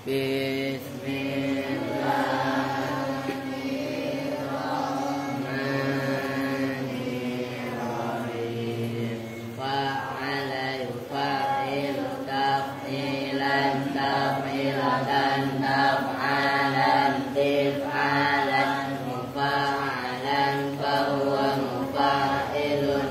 Bismillahirrahmanirrahim. Fa'ala yufa'ilu taf'ilan taf'ilatan taf'alan tif'alan mufa'alan fahuwa mufa'ilun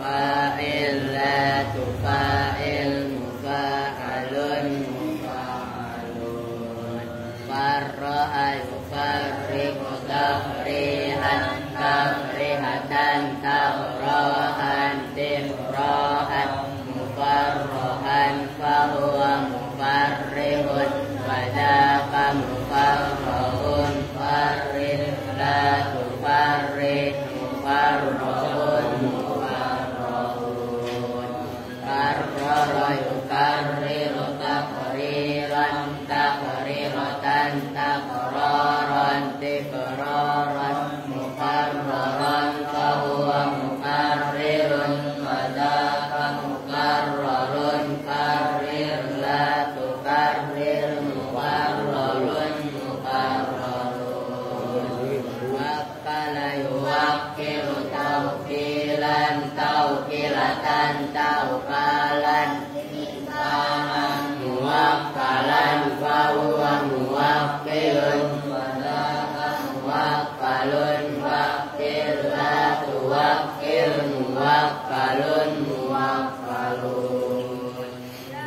fa'ilatu fa'il mufa'alun mufa'alun farra'a yufarriqu tafrihan tafrihatan tafrahan tifrahan mufarrahan fahuwa mufarrihun wadaka mufarrahun farrih la tufarrih mufarrahun mufarrahun karrara yukarriru takriran takriratan takraran tikraran mukarraran fahuwa mukarrirun wadaka mukarrarun karrir la tukarrir mukarrarun mukarrarun wakkala yuwakkilu tawkilan tawkilatan tawkalan muwakkalan fahuwa muwakkilun wadaka muwakkalun wakkil la tuwakkil muwakkalun muwakkalun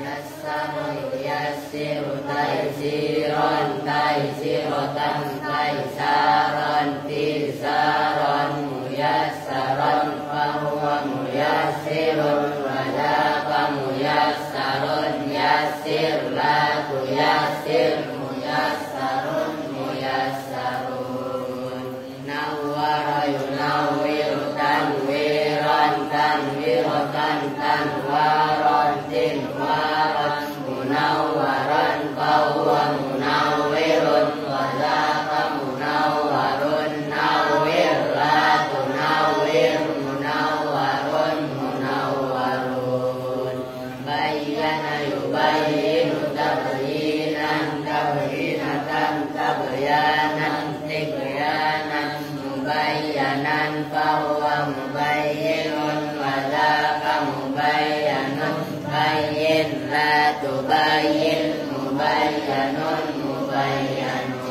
yassaru yassiru taysiran taysiratan taysaran tisaran muyassaran fahuwa muyassirun wadaka muyassarun yassir la tuyassir muyassarun muyassarun nawwara yunawwiru tanwiran tanwiratan tanwaran tinwaran munawwaran fahuwa munawwirun wadaka munawwarun nawwir la tunawwir munawwarun munawwarun bayyana yubayyinu tabyinan tabyinatan tabyanan tibyanan mubayyanan fahuwa mubayyinun wadaka mubayyanun bayyin la tubayyin mubayyanun mubayyanun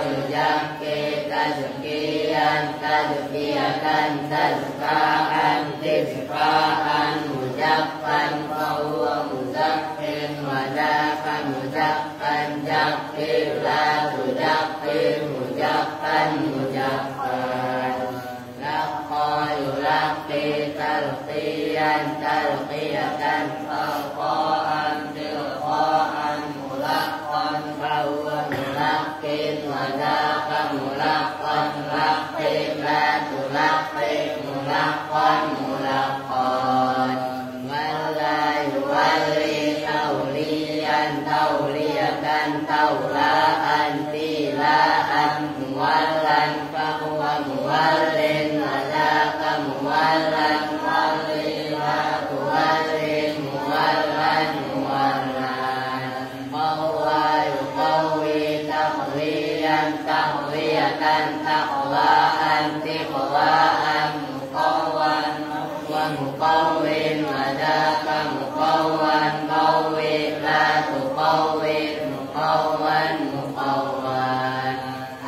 yuzakki tazkiyan tazkiyatan tazkaan tizkaan muzakkan fahuwa muzakkin wadaka muzakkan jakkir la tujakkir muzakkan muzakkan laqqa yulaqqi talqiyan talqiyatan talqaan tilqaan mulaqqan fahuwa mulaqqin wadaka mulaqqan laqqin la tulaqqi mulaqqan mulaqqan walla yuwalli tawliyan tawliyatan tawlaan tilaan muwallan fahuwa muwallin wadaka muwallan walli la tuwallin muwallan muwallan fahuwa yuqawwi taqwiyan taqwiyatan taqwaan tiqwaan muqawwan wa muqawwin wadaka muqawwan qawwi la tuqawwin muqawwan muqawwan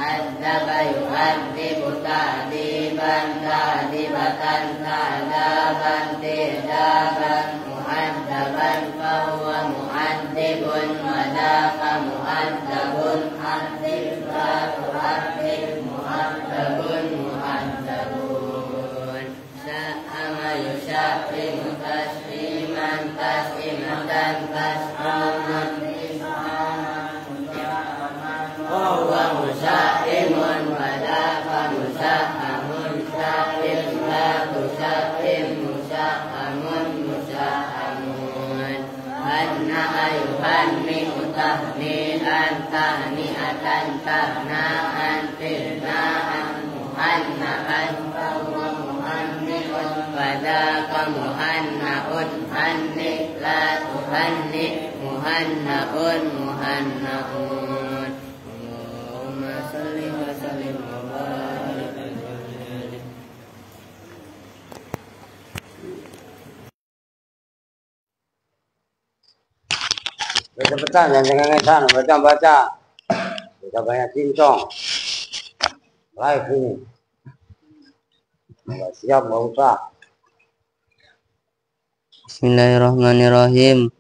adzaba yu'adzibu ta'diban ta'dibatan ta'daban tidaban mu'adzaban fahuwa mu'adzibun wadaka mu'adzabun adzib la tu'adzib mu'adzabun mu'adzabun sa'ama yusya'imu tasliman taslimatan tas'aman fahuwa musya'imun wadaka musya'amun sya'im la tusya'im musya'amun musya'amun hanna ayuhanni'u tahni'an tahni'atan tahna'an tirna'an muhanna'an fahuwa muhanni'un wadaka muhanna'un tuhanni la tuhanni muhannaun muhannaun. Allahumma shalli wa sallim wa barik alaihi. Cepetan, jangan ngesan, baca. Kita banyak cincong. Live ini. Nggak siap, nggak usah. Bismillahirrahmanirrahim.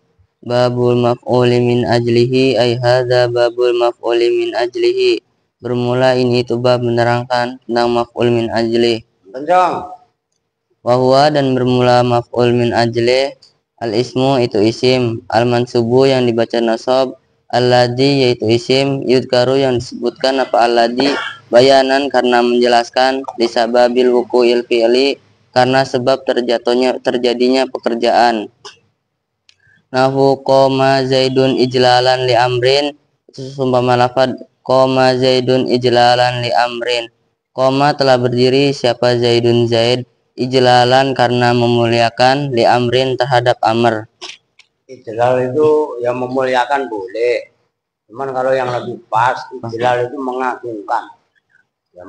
Babul maf'uli min ajlihi, ay hadza babul maf'uli min ajlihi. Bermula ini itu bab menerangkan tentang maf'ul min ajli. Kencang. Wahwa dan bermula maf'ul min ajli. Al-ismu itu isim, al-mansubu yang dibaca nasab, alladhi yaitu isim, yudkaru yang disebutkan apa alladhi, bayanan karena menjelaskan, lisababil wuku'il fi'li karena sebab terjadinya pekerjaan. Nahu qoma zaidun ijlalan li amrin, itu seumpama lafaz qoma zaidun ijlalan li amrin. Qoma telah berdiri siapa zaidun zaid, ijlalan karena memuliakan, li amrin terhadap amr. Ijlal itu yang memuliakan boleh. Cuman kalau yang lebih pas, ijlal itu mengagungkan. Ya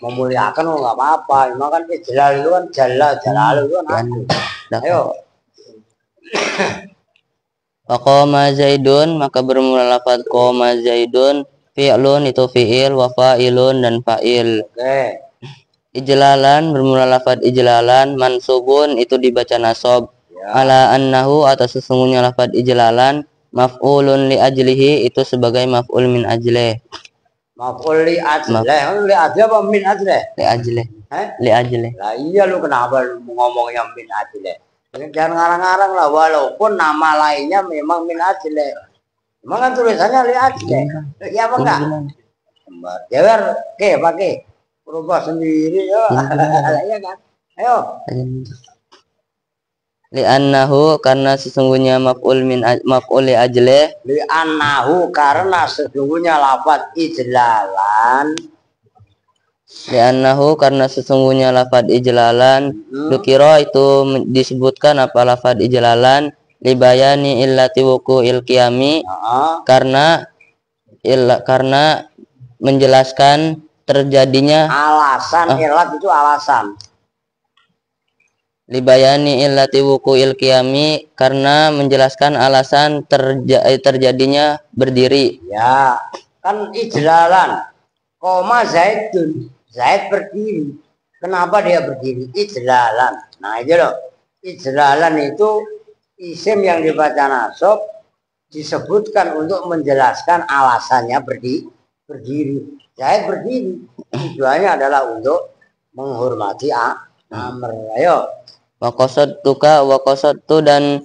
memuliakan nggak apa-apa. Cuma kan ijlal itu kan jalal itu kan agung. Ayo. Qoma zaidun, maka bermula lafaz qoma zaidun, fi'lun itu fi'il, wa fa'ilun dan fa'il. Oke. Ijlalan bermula lafaz ijlalan, mansubun itu dibaca nasab. Ya. Ala annahu atas sesungguhnya lafaz ijlalan, maf'ulun li ajlihi itu sebagai maf'ul min ajlih. Maf'ul li ajlih, li ajlih apa min ajlih? Li ajlih. Li ajlih. Lah iya lu kenapa lu ngomongnya min ajlih? Jangan ngarang-ngarang lah, walaupun nama lainnya memang min ajlih. Emang kan tulisannya li ajlih. Iya apa enggak? Jewer, ke pakai. Berubah sendiri ya. Iya kan? Ayo. Li'annahu karena sesungguhnya maf'ul li ajlih. Li'annahu karena sesungguhnya lafaz ijlalan. Li'annahu karena sesungguhnya lafaz ijlalan. Dukira itu disebutkan apa lafaz ijlalan. Libayani illati wuqu'il qiyami. Karena menjelaskan terjadinya alasan. Ilat itu alasan. Libayani illati wuqu'il qiyami karena menjelaskan alasan terjadinya berdiri. Ya, kan ijlalan. Koma zaidun, zaid berdiri. Kenapa dia berdiri? Ijlalan. Nah, itu loh. Ijlalan itu isim yang dibaca nasab disebutkan untuk menjelaskan alasannya berdiri. Zaid berdiri. Tujuannya adalah untuk menghormati amr. Ayo. Waqasattu dan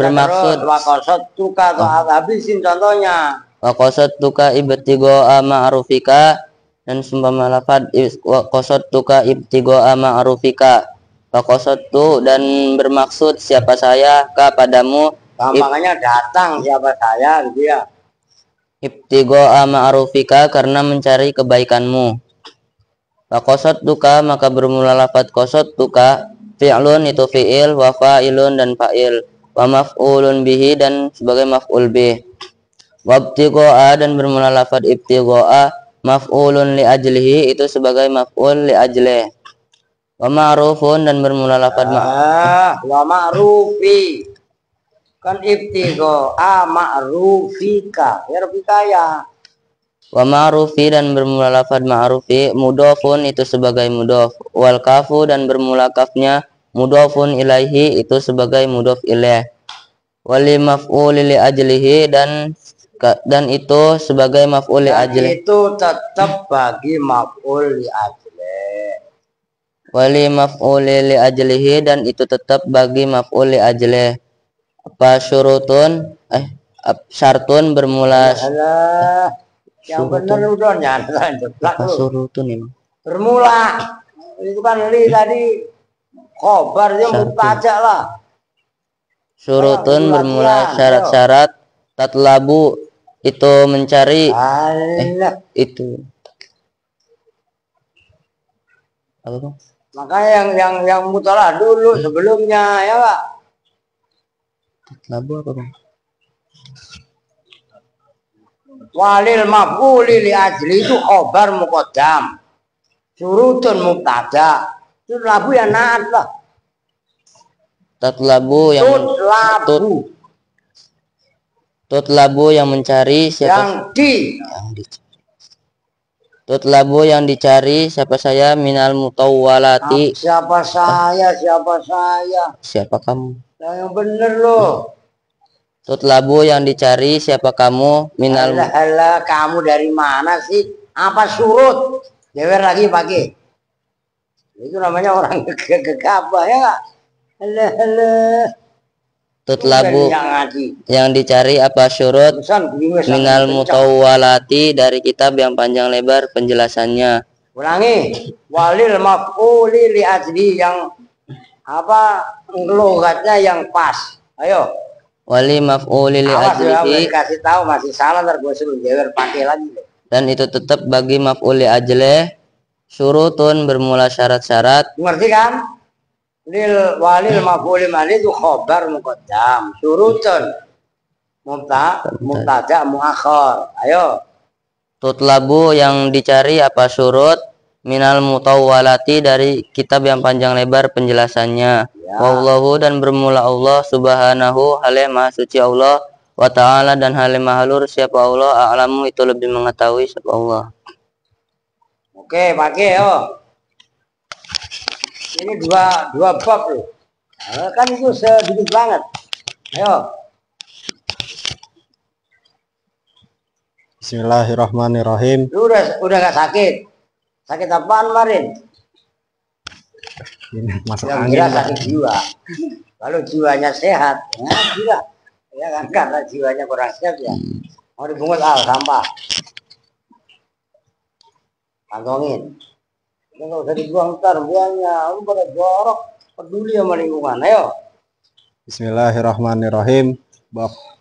bermaksud. Waqasattuka tuh habisin contohnya. Waqasattuka ibtigha'a ma'rufika dan seumpama lafaz waqasattuka ibtigha'a ma'rufika. Waqasattu dan bermaksud siapa saya kepadamu. Makanya datang siapa saya gitu ya. Ibtigha'a ma'rufika karena mencari kebaikanmu. Waqasattuka maka bermula lafaz qasattuka. Fi'lun itu fi'il, wa fa'ilun dan fa'il, wa maf'ulun bihi dan sebagai maf'ul bih. Wa ibtigha'a dan bermula lafaz ibtigha'a, maf'ulun li ajlihi itu sebagai maf'ul li ajlih. Wa ma'rufun dan bermula lafaz wa ma'rufi. Kan ibtigha'a ma'rufika. Ya rufika ya. Wa ma'rufi dan bermula lafaz ma'rufi, mudhofun itu sebagai mudhof, wal kafu dan bermula kafnya mudhofun ilaihi itu sebagai mudhof ilaih. Wali maf'uli li ajlihi dan itu sebagai maf'ul li ajlihi. Itu tetap bagi maf'ul li ajlihi. Wali maf'uli li ajlihi dan itu tetap bagi maf'ul li ajlihi. Apa syurutun syartun bermula yang benar udah nyata jeblak lu. Surutun ini. Bermula itu kan li tadi khobarnya mubaca lah. Surutun bermula syarat-syarat, tatlabu itu mencari itu apa bang? Makanya yang mutalah dulu sebelumnya ya Pak. Labu apa Bang? Walil maf'uli li ajli itu khobar muqaddam. Surutun mubtada. Itu labu ya naat lah. Tatlabu yang tutlabu yang mencari siapa? Tutlabu yang dicari siapa saya minal mutawwalati. Siapa saya? Siapa kamu? Yang bener loh. Tutlabu yang dicari siapa kamu minal. Alah, kamu dari mana sih? Apa surut? Jewer lagi pakai. Itu namanya orang gegabah ya Kak? Alah. Tutlabu yang dicari apa syurut minal mutawwalati dari kitab yang panjang lebar penjelasannya. Ulangi. Walil maf'uli li ajli yang apa logatnya yang pas. Ayo. Wali maf'uli li ajlihi. Kasih tahu masih salah ntar gue suruh jewer pakai lagi. Dan itu tetap bagi maf'uli ajlih syurutun bermula syarat-syarat. Ngerti kan? Lil walil maf'uli mali itu khobar muqaddam syurutun mubtada muakhar. Ayo. Tutlabu yang dicari apa syurut minal mutawwalati dari kitab yang panjang lebar penjelasannya. Ya. Wallahu dan bermula Allah subhanahu halim maha suci Allah wa ta'ala dan halim maha lur siapa Allah a'lamu itu lebih mengetahui siapa Allah. Oke pakai yo. Ini dua bab loh. Kan itu sedikit banget. Ayo. Bismillahirrahmanirrahim. Lu udah gak sakit? Sakit apaan kemarin? Ini masuk yang angin. Sakit jiwa. Kalau jiwanya sehat, ya gila. Ya kan karena jiwanya kurang sehat ya. Mau dibungkus sampah. Kantongin. Ini nggak usah dibuang ntar buangnya. Lu pada jorok. Peduli sama lingkungan. Ayo. Bismillahirrahmanirrahim.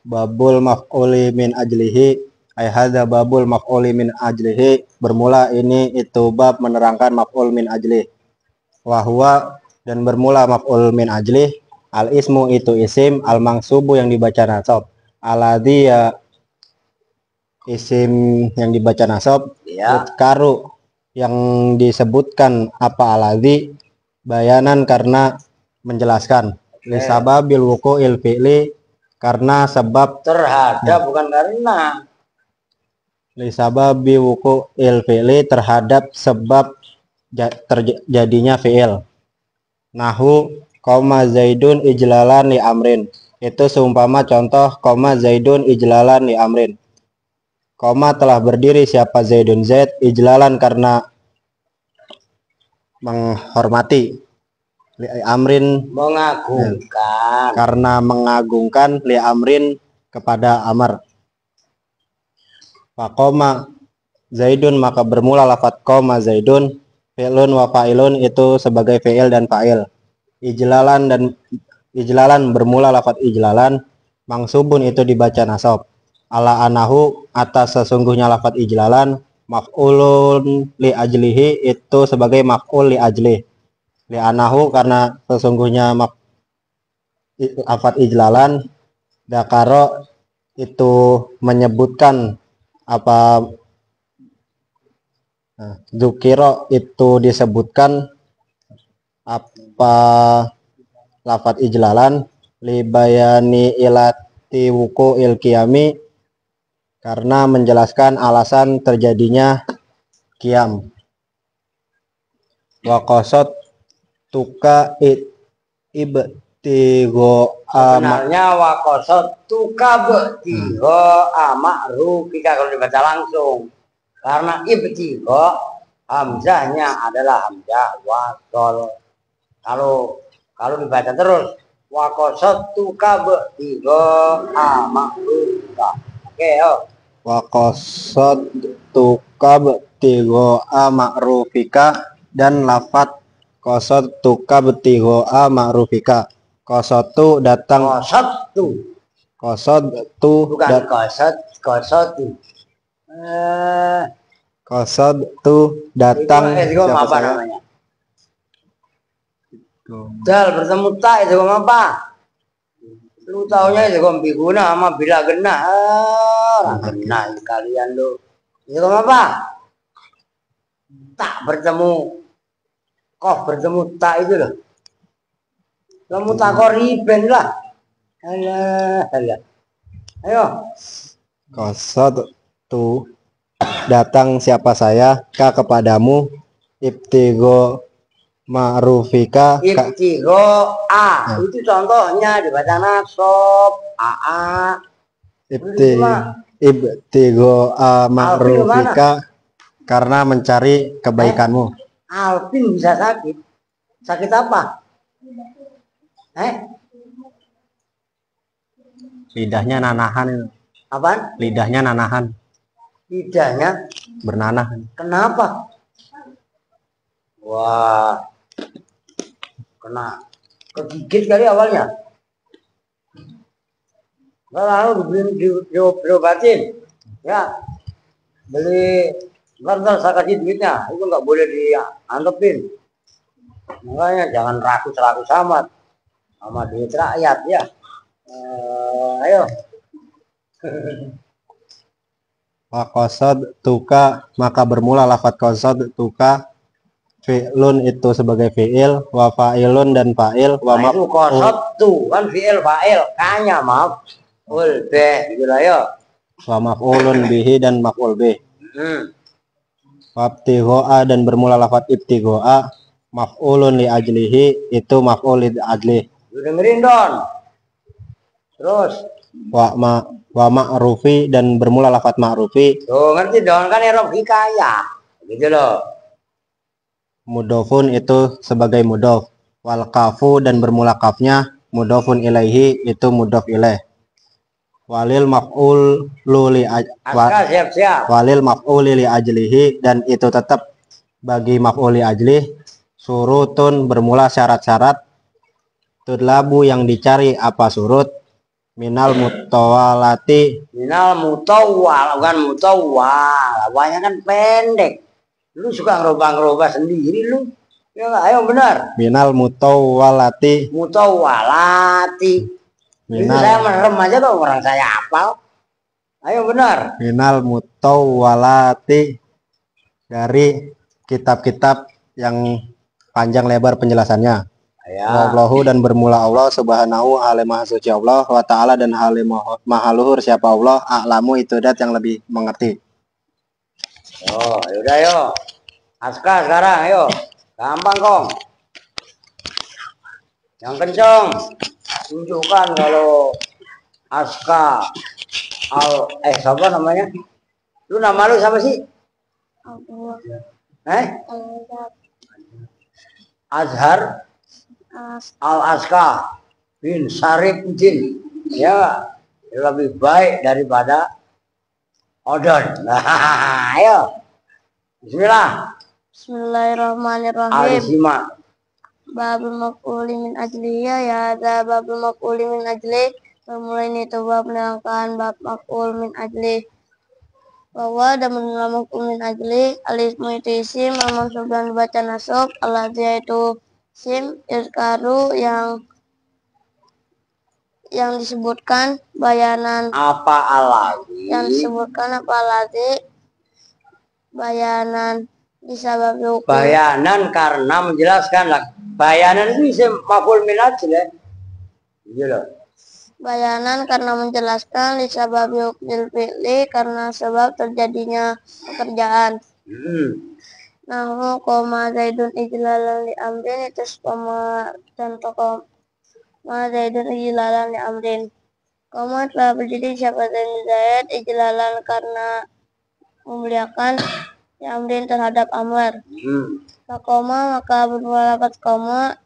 Babul maf'uli min ajlihi. Ay hadza babul maf'uli min ajlihi. Bermula ini itu bab menerangkan maf'ul min ajlih. Wahwa dan bermula maf'ul min ajlih. Al ismu itu isim. Al mangsubu yang dibaca nasab. Aladhi ya isim yang dibaca nasab. Ya. Karu yang disebutkan apa aladhi bayanan karena menjelaskan. Lisababil wuqu'il fi'li karena sebab terhadap bukan karena. Lisababi wuqu'il fi'li terhadap sebab terjadinya fi'il. Nahu koma zaidun ijlalan li amrin. Itu seumpama contoh koma zaidun ijlalan li amrin. Koma telah berdiri siapa zaidun zaid ijlalan karena menghormati. Li amrin mengagungkan. Karena mengagungkan li amrin kepada amr. Faqoma zaidun maka bermula lafat koma zaidun fi'lun wa fa'ilun itu sebagai fi'il dan fa'il. Ijlalan bermula lafat ijlalan mangsubun itu dibaca nasab. Ala anahu atas sesungguhnya lafat ijlalan maf'ulun li ajlihi itu sebagai maf'ul li ajlih. Li anahu karena sesungguhnya lafat ijlalan dakaro itu menyebutkan apa dzukiro itu disebutkan apa lafat ijlalan li bayani ilati wuqu'il qiyami karena menjelaskan alasan terjadinya qiyam. Wa qasad tuka ibtigo sebenarnya wa qasad tuka ibtigo ama'ru jika kalau dibaca langsung karena ibtigo hamzahnya adalah hamzah wasol. Kalau dibaca terus wa qasad tuka ibtigo ama'ru. Oke, yo. Wa qasadtu kabtigha ma'rufika dan lafat qasadtu kabtigha ma'rufika. Qasatu datang qasatu bukan qasatu. Qasatu datang siapa namanya? Dal bertemu ta itu apa? Lu taunya itu biguna sama bila gena. Orang gena kalian lu. Itu apa? Tak bertemu. Kof bertemu tak itu loh. Kamu tak koriben lah. Alah. Ayo. Qasad tu datang siapa saya ka kepadamu ibtigo ma'rufika Ibtigo a itu contohnya dibaca nasab a ibtigo ma'rufika karena mencari kebaikanmu. Alvin bisa sakit apa? Lidahnya nanahan itu. Apaan? Lidahnya nanahan. Lidahnya bernanah. Kenapa? Wah, kena kegigit kali awalnya. Lalu diobatin, ya beli, ntar saya kasih duitnya, itu nggak boleh diantepin. Makanya jangan rakus-rakus amat sama duit rakyat ya. Ayo. Qasad tuka, maka bermula lafadz qasad tuka. Fi'lun itu sebagai fi'il, wa fa'ilun dan fa'il, wa nah, itu qasad tu kan fi'il fa'il, kanya maaf. Ul be gitu lah ya. Wa maf'ulun bihi dan maf'ul bih. Wabtigho'a dan bermula lafadz ibtigho'a, maf'ulun li ajlihi itu maf'ul li ajlih. Dengerin Don. Terus wa ma'rufi dan bermula lafadz ma'rufi. Tuh ngerti Don kan erof hikayah. Gitu loh. Mudofun itu sebagai mudof. Wal kafu dan bermula kafnya mudofun ilaihi itu mudof ilaih. Walil maf'ul li walil maf'ul li ajlihi dan itu tetap bagi maf'ul li ajlih surutun bermula syarat-syarat tudlabu yang dicari apa surut minal mutawalati bukan mutawal awalnya kan pendek lu suka ngerubah sendiri lu ya nggak ayo benar minal mutawalati minal saya merem aja tuh orang saya hafal ayo benar minal mutawalati dari kitab-kitab yang panjang lebar penjelasannya. Ya. Wallahu dan bermula Allah subhanahu maha suci Allah wa ta'ala dan maha luhur siapa Allah a'lamu itu dat yang lebih mengerti. Oh yaudah yo Aska sekarang ayo gampang kong yang kenceng tunjukkan kalau Aska siapa namanya lu nama lu siapa sih Azhar Al-Aska bin Sarifuddin ya lebih baik daripada Odon. Nah, ayo Bismillah. Bismillahirrahmanirrahim. Al-Sima Babul maf'uli min ajliya ya ada babul maf'uli min ajli bermula ini itu bab menerangkan bab maf'ul min ajli bahwa dan menurut maf'ul min ajli alismu itu isim al-mansub dan dibaca nasab al-ladzi itu isim yuzkaru yang disebutkan bayanan apa alladzi yang disebutkan apa alladzi bayanan disabab hukum bayanan karena menjelaskan lah bayanan itu isim maf'ul min ajli gitu loh bayanan karena menjelaskan disabab hukmil fi'li karena sebab terjadinya pekerjaan. Nahu koma zaidun ijlalan li amrin itu koma dan koma zaidun ijlalan li amrin. Koma telah berdiri siapa Zaid ijlalan karena memuliakan li amrin terhadap Amr. Koma maka bermula lafaz koma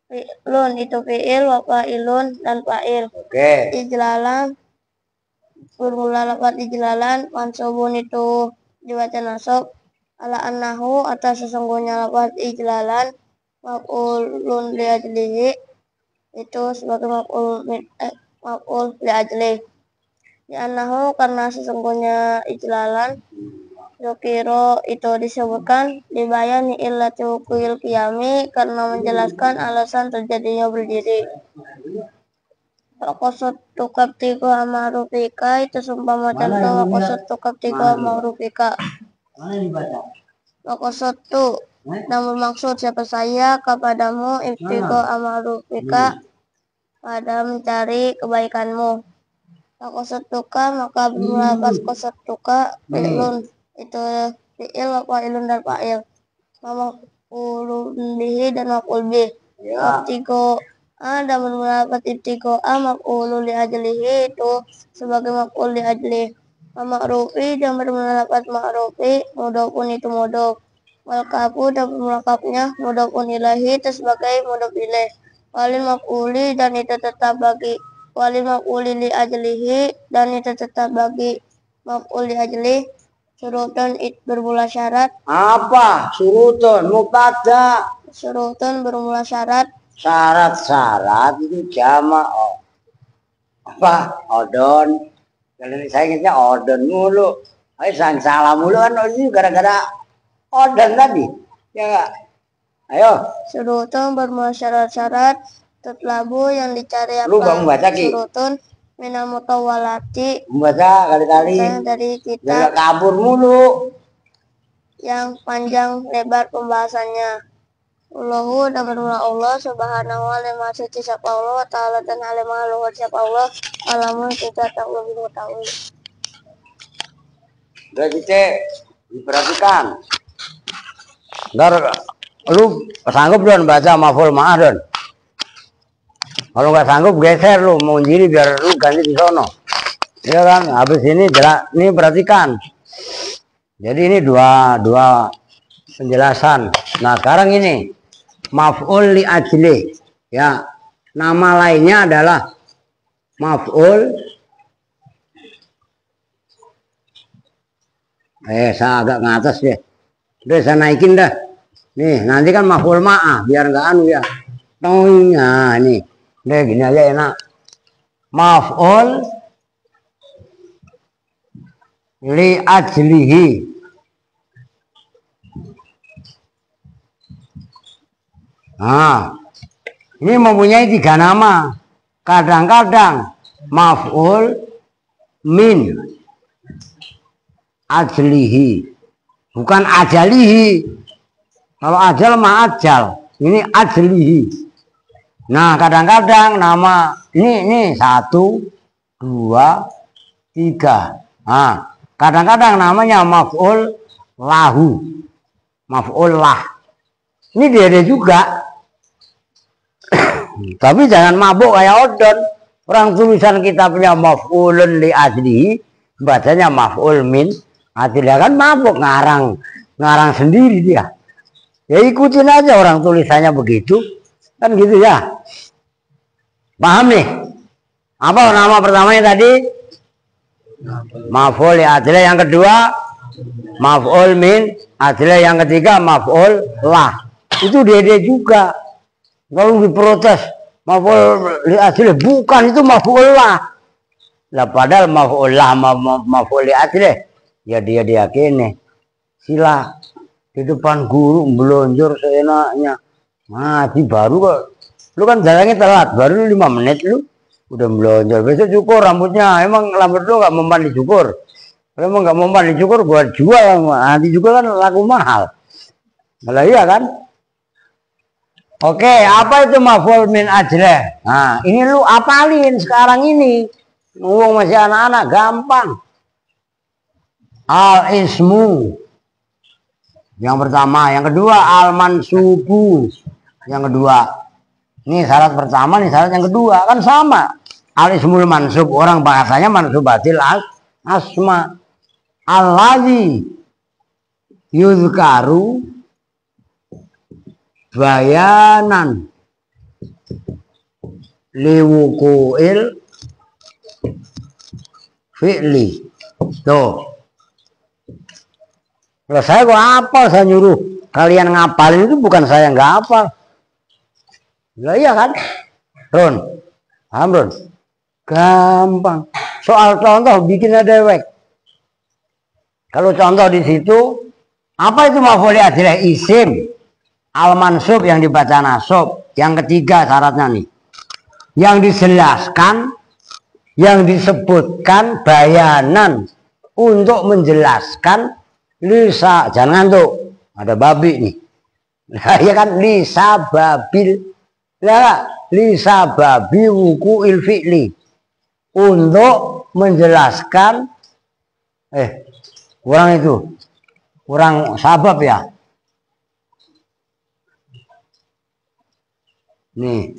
fi'lun itu fi'il wa fa'ilun dan fa'il. Oke. Ijlalan bermula lafaz ijlalan mansubun itu dibaca nasab ala annahu atas sesungguhnya lafaz ijlalan maf'ulun li ajlihi itu sebagai maf'ul li ajlihi. Di annahu karena sesungguhnya ijlalan Zukiro itu disebutkan dibayani illati wuqu'il qiyami karena menjelaskan alasan terjadinya berdiri. Wakosot tukap tiku amarufika itu sumpama contoh wakosot tukap tiku amarufika. Wakosot tu namun maksud siapa saya kepadamu ibtigo amarufika pada mencari kebaikanmu. Wakosot tuka maka bermula kosot tuka fi'lun itu fi'il wa fa'ilun dan fa'il. Maf'ulun bihi dan maf'ul bih. Ibtigo dan bermula ibtigo maf'ulun li ajlihi itu sebagai maf'ul li ajlihi. Ma'rufi dan bermula ma'rufi mudhofun itu mudhof. Wal kafu dan bermula kafnya mudhofun ilahi itu sebagai mudhof ilaih. Walil maf'uli dan itu tetap bagi walil maf'uli li ajlihi dan itu tetap bagi maf'ul li ajlihi. Surutun bermula syarat. Apa? Surutun mubtada. Surutun bermula syarat. Syarat-syarat itu jamak apa? Odon. Kalau saya ingatnya odon mulu. Ayo salah mulu kan ini gara-gara odon tadi. Ya enggak? Ayo. Surutun bermula syarat-syarat. Tutlabu yang dicari apa? Lu bang baca Ki. Surutun minal mutawalati. Membaca kali-kali. Dari kita. Jangan kabur mulu. Yang panjang lebar pembahasannya. Allahu dan bermula Allah subhanahu wa ta'ala suci siapa Allah ta'ala dan alimah luhur siapa Allah alamun kita tak lebih mengetahui. Udah kita diperhatikan. Ntar lu sanggup don baca maf'ul ma'ah don. Kalau nggak sanggup geser lu mau sendiri biar lu ganti di sono. Ya kan? Habis ini ini perhatikan. Jadi ini dua penjelasan. Nah, sekarang ini maf'ul li ajli. Ya. Nama lainnya adalah maf'ul saya agak ke atas deh. Udah saya naikin dah. Nih, nanti kan maf'ul ma'ah biar nggak anu ya. Nah, nih. Udah gini aja enak. Maf'ul li ajlihi. Nah, ini mempunyai 3 nama. Kadang-kadang maf'ul min ajlihi, bukan ajalihi. Kalau ajal mah ajal, ini ajlihi. Nah, kadang-kadang nama ini 1, 2, 3. Nah, kadang-kadang namanya maf'ul lahu, maf'ul lah. Ini dia juga. Tapi jangan mabuk kayak odon. Orang tulisan kita punya maf'ulun li ajlihi, bacanya maf'ul min ajlihi, kan mabuk ngarang sendiri dia. Ya ikutin aja orang tulisannya begitu. Kan gitu ya. Paham nih? Apa nama pertamanya tadi? Maf'ul li ajlihi, yang kedua maf'ul min ajlihi, yang ketiga maf'ul lah. Itu dia juga. Kalau diprotes maf'ul li ajlihi, bukan itu maf'ul lah. Lah padahal maf'ul lah maf'ul li ajlihi, ya dia diyakini. Sila di depan guru melonjor seenaknya. Ngaji baru kok. Lu kan jarangnya telat, baru 5 menit lu udah melonjor. Besok cukur rambutnya. Emang rambut lu gak mempan dicukur? Kalau emang gak mempan dicukur buat jual, nanti juga kan laku mahal. Malah iya kan? Oke, apa itu maf'ul min ajlihi? Nah, ini lu apalin sekarang ini. Ngomong masih anak-anak gampang. Al ismu. Yang pertama, yang kedua al mansubu. Yang kedua. Ini syarat pertama, nih syarat yang kedua, kan sama. Al ismul mansub, orang bahasanya mansubatil asma. Alladzi yuzkaru bayanan liwukuil fi'li. Tuh. Kalau saya kok hafal, saya nyuruh kalian ngapalin, itu bukan saya nggak hafal. Lah iya kan? Ron, paham Ron? Gampang. Soal contoh bikin dewek. Kalau contoh di situ, apa itu maf'ul ajlih? Isim al-mansub yang dibaca nasab. Yang ketiga syaratnya nih. Yang dijelaskan, yang disebutkan bayanan untuk menjelaskan lisa, jangan ngantuk, ada babi nih. Nah, ya kan lisa babil, ya, lisa babi wuku ilfi'li, untuk menjelaskan kurang itu, kurang sabab ya. Nih.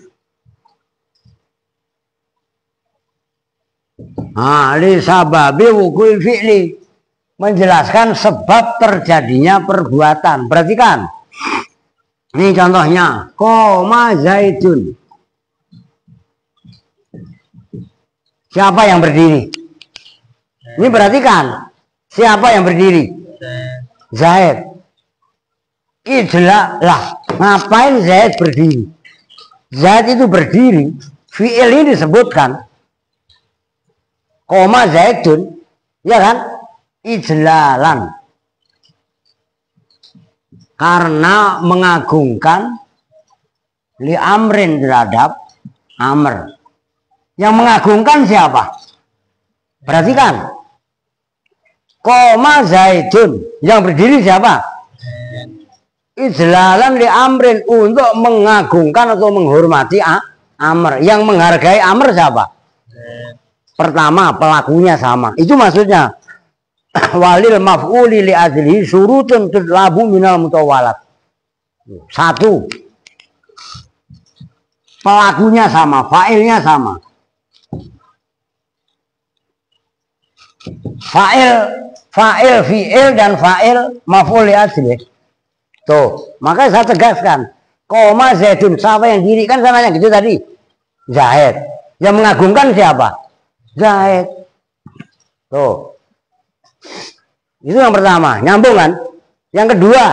Li sababi wukul fi'li, menjelaskan sebab terjadinya perbuatan. Perhatikan. Ini contohnya, koma zaitun. Siapa yang berdiri? Ini perhatikan. Siapa yang berdiri? Zaid. Ijla lah. Ngapain Zaid berdiri? Zaid itu berdiri. Fi'il ini disebutkan. Koma zaitun, ya kan? Ijlalan, karena mengagungkan li amrin terhadap amr. Yang mengagungkan siapa? Perhatikan. Koma zaitun, yang berdiri siapa? Ijlalan li amrin, untuk mengagungkan atau menghormati amr. Yang menghargai amr siapa? Pertama, pelakunya sama. Itu maksudnya. Walil maf'uli li ajlihi syurutun tudlabu minal mutawalat. Satu, pelakunya sama, fa'ilnya sama. Fa'il fi'il dan fa'il maf'ul li ajlihi. Tuh, makanya saya tegaskan. Koma zaitun, siapa yang diri? Kan sama yang gitu tadi. Zaid. Yang mengagungkan siapa? Zaid. Tuh. Itu yang pertama, nyambung kan? Yang kedua,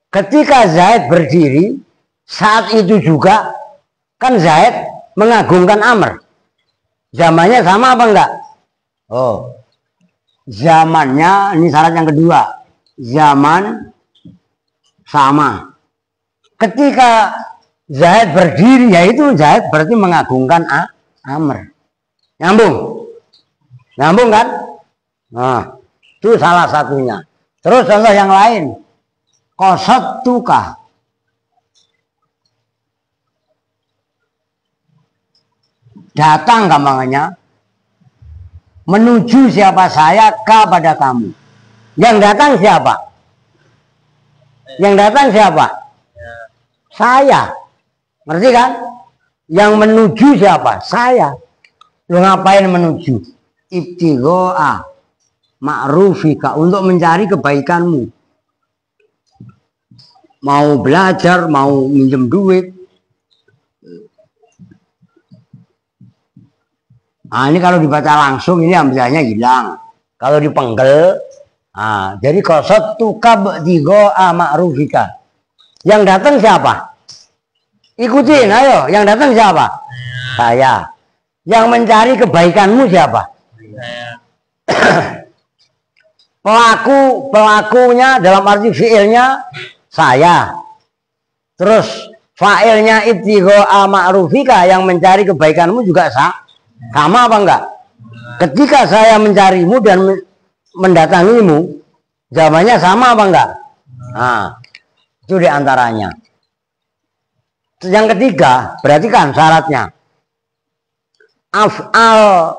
ketika Zaid berdiri, saat itu juga kan Zaid mengagungkan Amr. Zamannya sama apa enggak? Oh. Zamannya, ini syarat yang kedua. Zaman sama. Ketika Zaid berdiri, yaitu Zaid berarti mengagungkan Amr. Nyambung? Nyambung kan? Nah, itu salah satunya. Terus contoh yang lain. Qasattuka. Datang gampangannya. Menuju siapa saya kepada kamu. Yang datang siapa? Yang datang siapa? Saya. Ngerti kan? Yang menuju siapa? Saya. Lu ngapain menuju? Ibtigho'a ma'rufika, untuk mencari kebaikanmu. Mau belajar, mau minjem duit. Nah, ini kalau dibaca langsung ini ambilannya hilang. Kalau dipenggal, jadi qasattuka ibtigho'a ma'rufika. Yang datang siapa? Ikutin, ayo. Yang datang siapa? Saya. Yang mencari kebaikanmu siapa? Pelakunya dalam arti fiilnya saya. Terus fa'ilnya ibtigho'a ma'rufika, yang mencari kebaikanmu juga sama apa enggak? Ketika saya mencarimu dan mendatangimu, zamannya sama apa enggak? Nah, itu diantaranya. Yang ketiga, perhatikan syaratnya. Af'al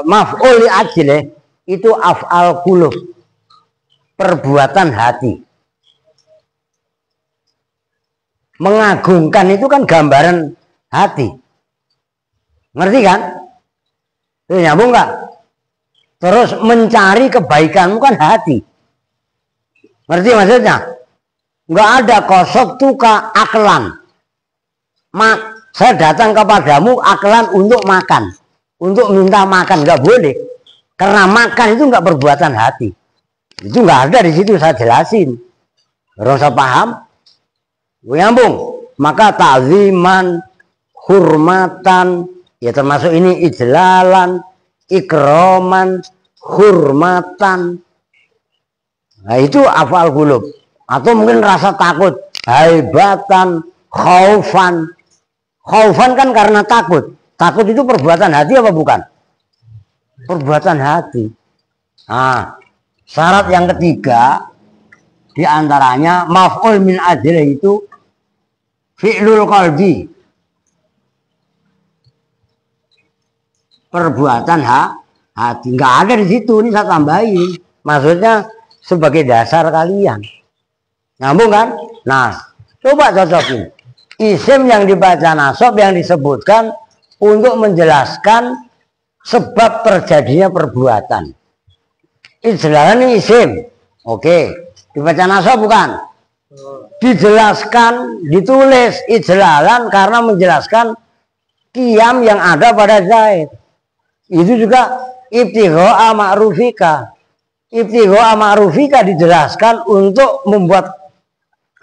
maf'ul li ajlih itu af'al qulub, perbuatan hati. Mengagungkan itu kan gambaran hati. Ngerti kan? Itu nyambung nggak? Terus mencari kebaikanmu kan hati. Ngerti maksudnya? Nggak ada qasattuka aklan. Saya datang kepadamu aklan untuk makan, untuk minta makan, nggak boleh, karena makan itu nggak perbuatan hati, itu nggak ada di situ, saya jelasin, orang saya paham, nyambung. Maka ta'ziman, hurmatan, ya termasuk ini ijlalan, ikroman, hurmatan. Nah itu afal qulub. Atau mungkin rasa takut, haibatan, khaufan. Khaufan kan karena takut. Takut itu perbuatan hati apa bukan? Perbuatan hati. Nah, syarat yang ketiga diantaranya maf'ul min ajli itu fi'lul qalbi. Perbuatan hati. Nggak ada di situ, ini saya tambahin. Maksudnya sebagai dasar kalian. Nyambung kan? Nah, coba cocokin. Isim yang dibaca nasab yang disebutkan untuk menjelaskan sebab terjadinya perbuatan. Ijlalan ini isim. Oke. Dibaca nasab bukan? Dijelaskan, ditulis ijlalan karena menjelaskan qiyam yang ada pada Zaid. Itu juga ibtigha'a ma'rufika. Ibtigha'a ma'rufika dijelaskan untuk membuat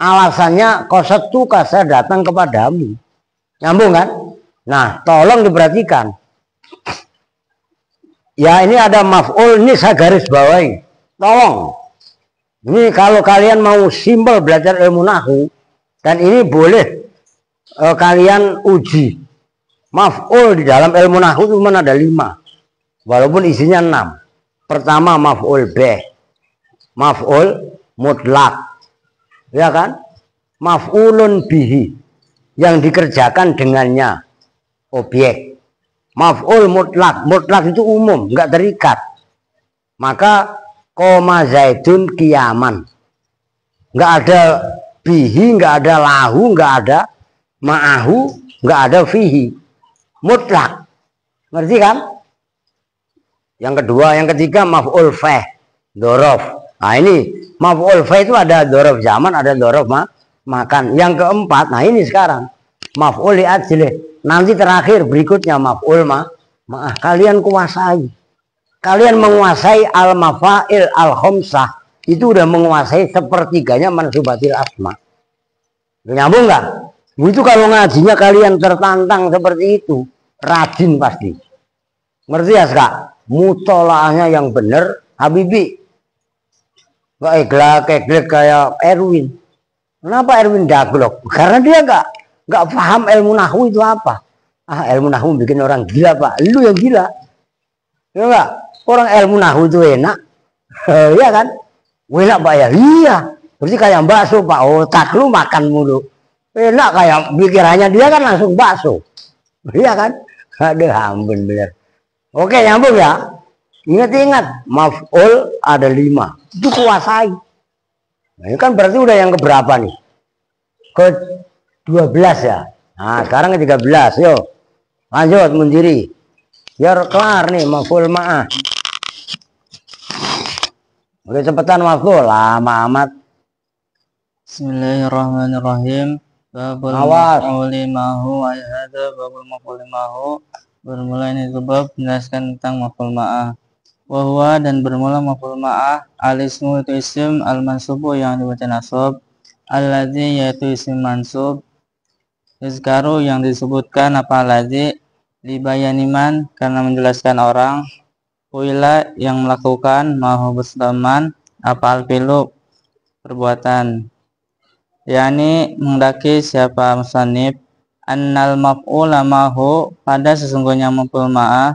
alasannya qasattuka, saya datang kepadamu. Nyambung kan? Nah, tolong diperhatikan. Ya, ini ada maf'ul, ini saya garis bawahi. Tolong. Ini kalau kalian mau simpel belajar ilmu nahwu, dan ini boleh kalian uji. Maf'ul di dalam ilmu nahwu cuma ada 5. Walaupun isinya 6. Pertama maf'ul bih. Maf'ul mutlak. Ya kan? Maf'ulun bihi, yang dikerjakan dengannya, objek. Maf'ul mutlak. Mutlak itu umum, enggak terikat. Maka koma zaidun kiaman. Enggak ada bihi, enggak ada lahu, enggak ada ma'ahu, enggak ada fihi. Mutlak. Ngerti kan? Yang kedua, yang ketiga maf'ul fih, dzaraf. Nah ini maf'ul fih itu ada dzaraf zaman, ada dzaraf makan. Yang keempat, nah ini sekarang maf'ul li ajli. Nanti terakhir berikutnya maf'ul ma'ah. Kalian kuasai. Kalian menguasai al-mafa'il al-khamsah. Itu udah menguasai sepertiganya mansubatil asma. Nyambung nggak? Itu kalau ngajinya kalian tertantang seperti itu, rajin pasti. Ngerti ya, Kak? Mutolaahnya yang benar, Habibi. Gak eglak kayak Erwin. Kenapa Erwin daglok? Karena dia nggak paham ilmu nahwu itu apa. Ah, ilmu nahwu bikin orang gila, Pak. Lu yang gila. Ya enggak? Orang ilmu nahwu itu enak. Iya kan? Enak, Pak ya? Iya. Berarti kayak bakso, Pak. Otak lu makan mulu. Enak kayak pikirannya dia kan langsung bakso. Iya kan? Aduh, ampun bener. Oke, nyambung ya. Ingat-ingat, maf'ul ada 5. Itu kuasai. Nah, ini kan berarti udah yang keberapa nih? Ke-12 ya. Nah, sekarang ke-13. Yuk. Lanjut mendiri. Biar kelar nih maf'ul ma'ah. Udah cepetan maf'ul, lama amat. Bismillahirrahmanirrahim. Babul maf'uli mahu ayat babul maf'uli mahu. Bermula ini bab menjelaskan tentang maf'ul ma'ah. Wahwa dan bermula maf'ul ma'ah al-ismu itu isim al-mansubu yang dibaca nasab, alladzi yaitu isim mansub, izkaru yang disebutkan apa alladzi, libayaniman karena menjelaskan orang, wila yang melakukan, mahu bersamaan, apa al-filu perbuatan. Yani menghendaki siapa musannif annal maf'ula mahu pada sesungguhnya maf'ul ma'ah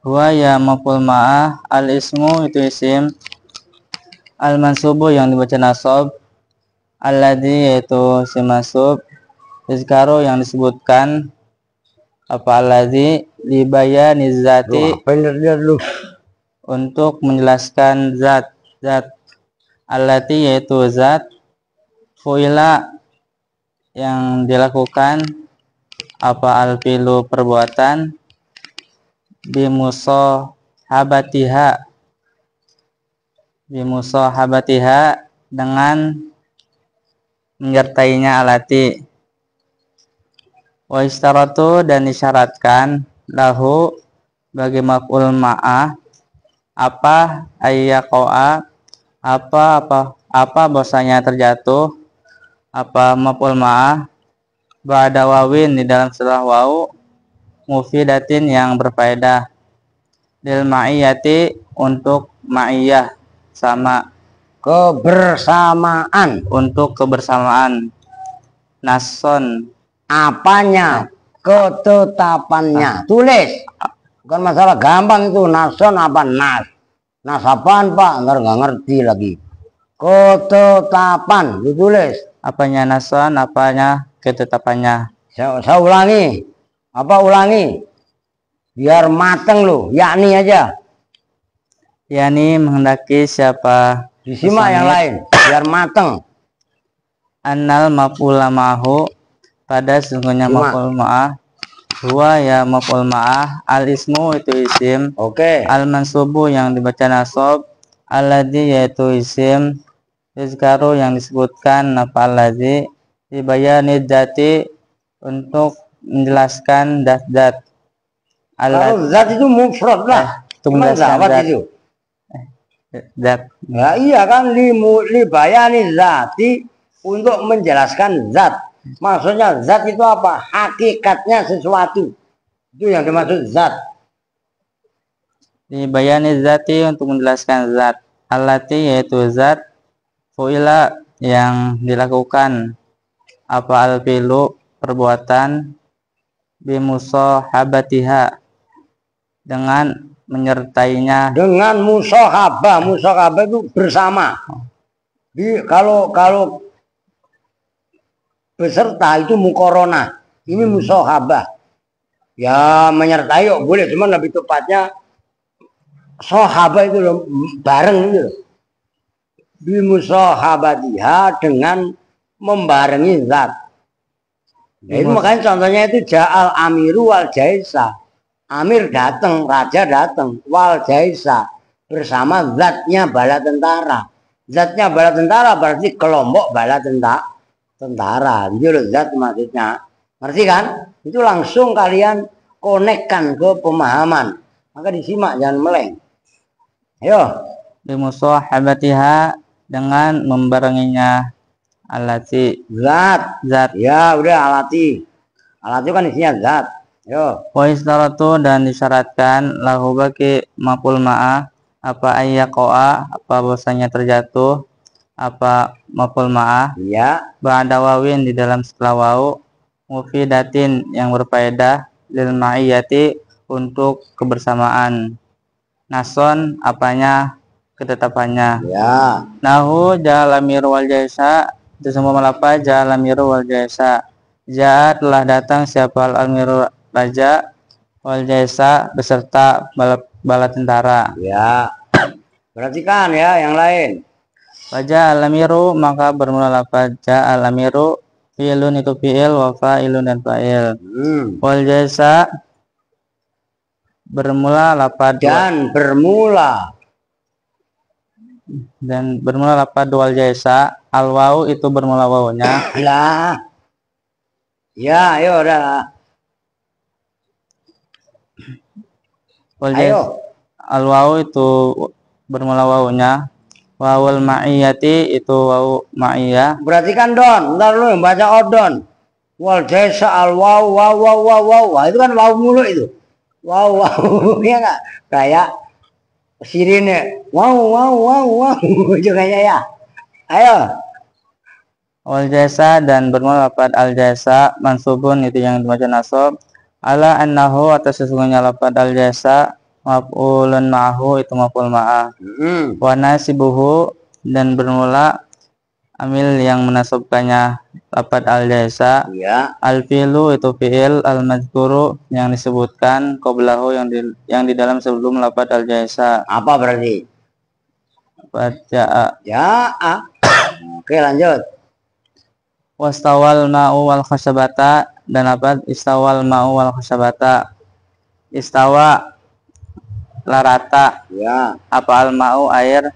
huwa ya maf'ul ma'ah al-ismu itu isim al-mansubu yang dibaca nasab alladzi yaitu isim mansub izkaru yang disebutkan apa alladzi libayani zati untuk menjelaskan zat allati yaitu zat fuila yang dilakukan apa al-filu perbuatan bimusahabatiha dengan menyertainya alati. Wa istaratu dan disyaratkan lahu bagi maf'ul ma'ah apa ayyaqa'a apa bahwasanya terjatuh apa maf'ul ma'ah ba'da wawin di dalam setelah wawu mufidatin yang berfaedah. lil ma'iyati untuk ma'iyah sama, kebersamaan. untuk kebersamaan. Nason Apanya? Ketetapannya. Tulis. Bukan masalah gampang itu. Nason apa nas? Nas apaan Pak? Ntar nggak ngerti lagi. Ketetapan. Ditulis. apanya nason, apanya ketetapannya. Saya ulangi. Apa ulangi? Biar mateng loh. Yakni aja. Yani menghendaki siapa Disimak yang lain. Biar mateng. annal maf'ula ma'hu, pada sesungguhnya Simak. maf'ul ma'ah, huwa ya maf'ul ma'ah, al ismu itu isim, Oke. al mansubu yang dibaca nasab, alladzi yaitu isim, yuzkaru yang disebutkan apa alladzi, dibayani dzati untuk menjelaskan dat-dat. Kalau zat itu mufrad lah. Untuk Emang menjelaskan zawat zat. itu. Dat. Nah, iya kan li bayani zati, untuk menjelaskan zat. Maksudnya zat itu apa? Hakikatnya sesuatu. Itu yang dimaksud zat. Dibayani zati untuk menjelaskan zat. Allati yaitu zat, fu'ila yang dilakukan, apa al-fi'lu perbuatan, bimusahabatiha dengan menyertainya, Dengan musahabah. Musahabah itu bersama. Kalau beserta itu mukorona. Ini musahabah. Ya menyertai yuk boleh, cuman lebih tepatnya sahabah itu loh, bareng itu loh. Bimusahabatiha dengan membarengi zat. Nah, itu makanya contohnya itu ja'al amiru wal jaisa. Amir datang, raja datang, wal jaisa bersama zatnya bala tentara. Zatnya bala tentara berarti kelompok bala tentara. Itu loh zat maksudnya. Ngerti kan? Itu langsung kalian konekkan ke pemahaman. Maka disimak jangan meleng. Ayo. bimusahabatiha dengan membarenginya, alati Zat. zat. Ya udah alati. Alati kan isinya zat. Yo. Wa istaratu dan disyaratkan lahu bagi maf'ul ma'ah, apa ayyaqa'a, apa bahwasanya terjatuh, apa maf'ul ma'ah Iya. ba'da wawin di dalam setelah wawu, mufidatin yang berfaedah, lil ma'iyati untuk kebersamaan, nason apanya ketetapannya. Ya. Nahu jalamir wal jaisa, itu semua melapa jalamir wal jaisa. Ja telah datang siapa al-amiru raja, wal jaisa beserta bala tentara. Ya. Perhatikan ya yang lain. Raja al-amiru maka bermula lafaz ja al-amiru, fi'ilun itu fi'il, wa fa'ilun dan fa'il. Wal jaisa bermula lafaz dan bermula lafaz wal jaisa, al wawu itu bermula wawunya. lah. Ya, ayo udah. Wal Ayo. jaisa al wawu itu bermula wawunya. Wawul ma'iyati itu wawu ma'iyah. Perhatikan Don, ntar lu yang baca odon. Wal jaisa al waw waw waw waw waw. Wah, itu kan waw mulu itu. Waw waw. Ya enggak? Kayak sirine. Waw waw waw waw. Juga ya. Ayo. Wal jasa dan bermula lafaz al jasa mansubun itu yang dibaca nasab, ala annahu atas sesungguhnya lafaz al jasa maf'ulun ma'hu itu maf'ul ma'ah. Wa nasibuhu dan bermula amil yang menasabkannya lafaz al jasa, Ya. al fi'lu itu fi'il, al mazkuru yang disebutkan, qablahu yang di dalam sebelum lafaz al jasa. Apa berarti? Lafaz ja'a. Ya. Oke, lanjut. Wastawal ma'u wal khasabata dan apa istawal ma'u wal khasabata. Istawa larata, Ya. apa al ma'u air,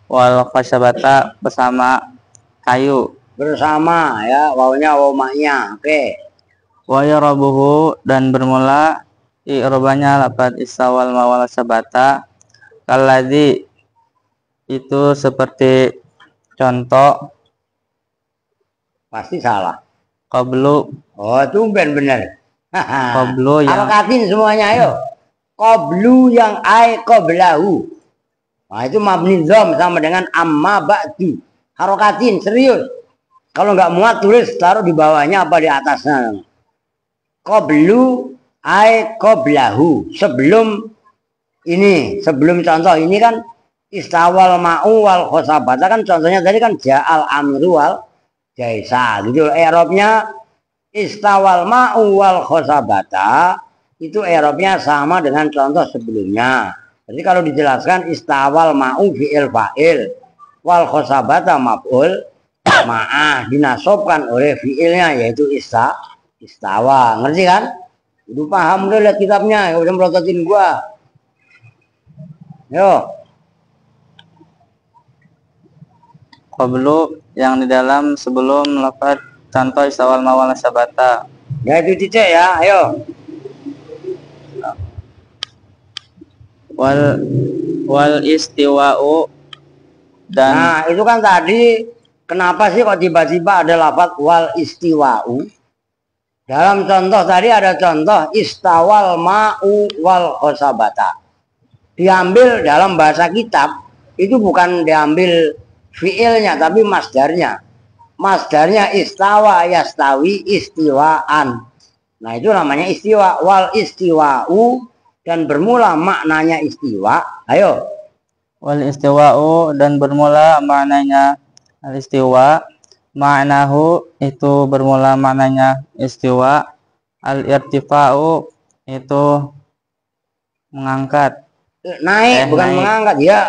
wal khasabata bersama kayu. Bersama ya, wawnya waw maknya. Oke. Wa yarabuhu dan bermula i'robanya lafaz istawal ma'u wal khasabata, kalladzi itu seperti contoh, Pasti salah. qablu Oh, tumben bener. qablu yang Harakatin semuanya, ayo. Qablu yang ai qablahu. Nah, itu mabni dhom sama dengan amma ba'du. Harokatin, serius. Kalau nggak muat tulis taruh di bawahnya apa di atasnya. Qablu ai qablahu. Sebelum ini, sebelum contoh ini kan istawal ma'u wal khosabata kan contohnya tadi kan ja'al amru wal jaisa. Gitu i'rabnya istawal ma'u wal khosabata itu i'rabnya sama dengan contoh sebelumnya. Jadi kalau dijelaskan istawal ma'u fi'il fa'il wal khosabata maf'ul ma'ah dinasobkan oleh fi'ilnya yaitu istawa. Ngerti kan? Udah paham udah lihat kitabnya, udah melototin gua. Yo. Qablu yang di dalam sebelum lafaz contoh istawal mawal sabata. Ya itu cicek ya, ayo. Wal istiwa'u dan Nah, itu kan tadi kenapa sih kok tiba-tiba ada lafaz wal istiwa'u? Dalam contoh tadi ada contoh istawal ma'u wal khosabata. Diambil dalam bahasa kitab itu bukan diambil fiilnya tapi masdarnya. Masdarnya istawa yastawi istiwaan. Nah, itu namanya istiwa. Wal istiwa'u dan bermula maknanya istiwa. Ayo. wal istiwa'u dan bermula maknanya al istiwa. Ma'nahu itu bermula maknanya istiwa. Al irtifa'u itu mengangkat. Naik bukan Naik. mengangkat. Ya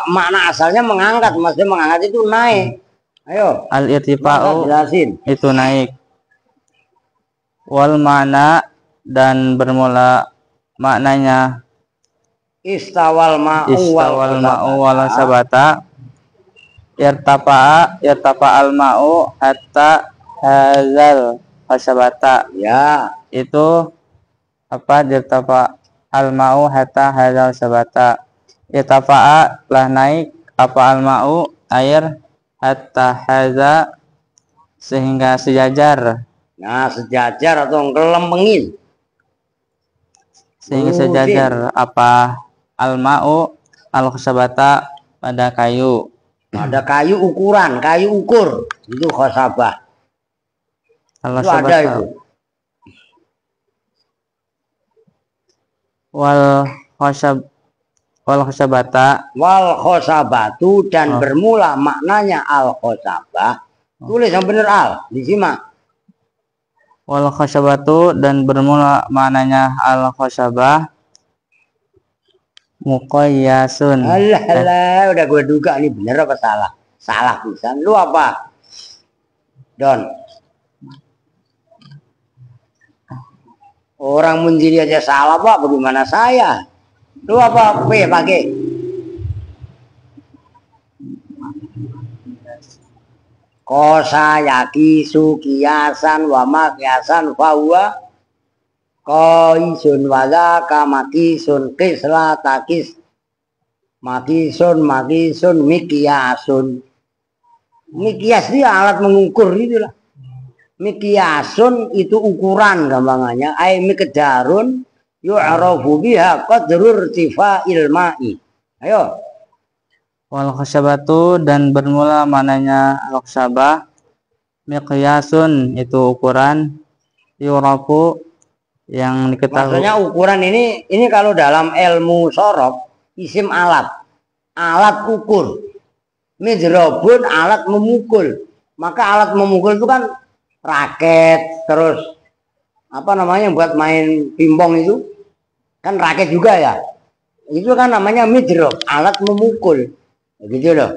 makna asalnya mengangkat, maksudnya mengangkat itu naik. Ayo. Al irtifa'u Jelasin. itu naik. Wal makna dan bermula maknanya Istawal ma'u wal sabata. Irtafa'al ma'u hatta hazal sabata. Ya. Itu apa? Irtafa'al ma'u hatta hazal sabata. Irtafa'a telah naik apa al ma'u air hatta haza sehingga sejajar. Nah, sejajar atau ngelempengin. Sehingga sejajar apa al ma'u al khosabata pada kayu. Ada kayu ukuran, kayu ukur. Itu khosabah. Al Itu ada itu. Wal khosabata Wal khosabatu dan bermula maknanya al khosabah. Tulis yang benar al, disimak. wal khosabatu dan bermula maknanya al khosabah muqayyasun. Alah, udah gue duga nih bener apa salah? Salah pisan. Lu apa? Don. Orang mendiri aja salah, Pak. Bagaimana saya? Lu apa? P pakai. Kosa yaki sukiyasan wama kiyasan fahuwa Koisun wala kamakisun kisla takis makisun mikiasun. Mikias itu alat mengukur itulah. Mikiasun itu ukuran gampangannya. Ai miqdarun yu'rafu biha qadrur tifa'il ma'i. Ayo. Wal khosabatu dan bermula maknanya al khosabah miqyasun itu ukuran yurafu yang diketahui. Maksudnya ukuran ini kalau dalam ilmu sorof isim alat ukur. Midrobun alat memukul. Maka alat memukul itu kan raket, terus apa namanya buat main pimpong itu kan raket juga ya. Itu kan namanya midrob, alat memukul. Gitu loh.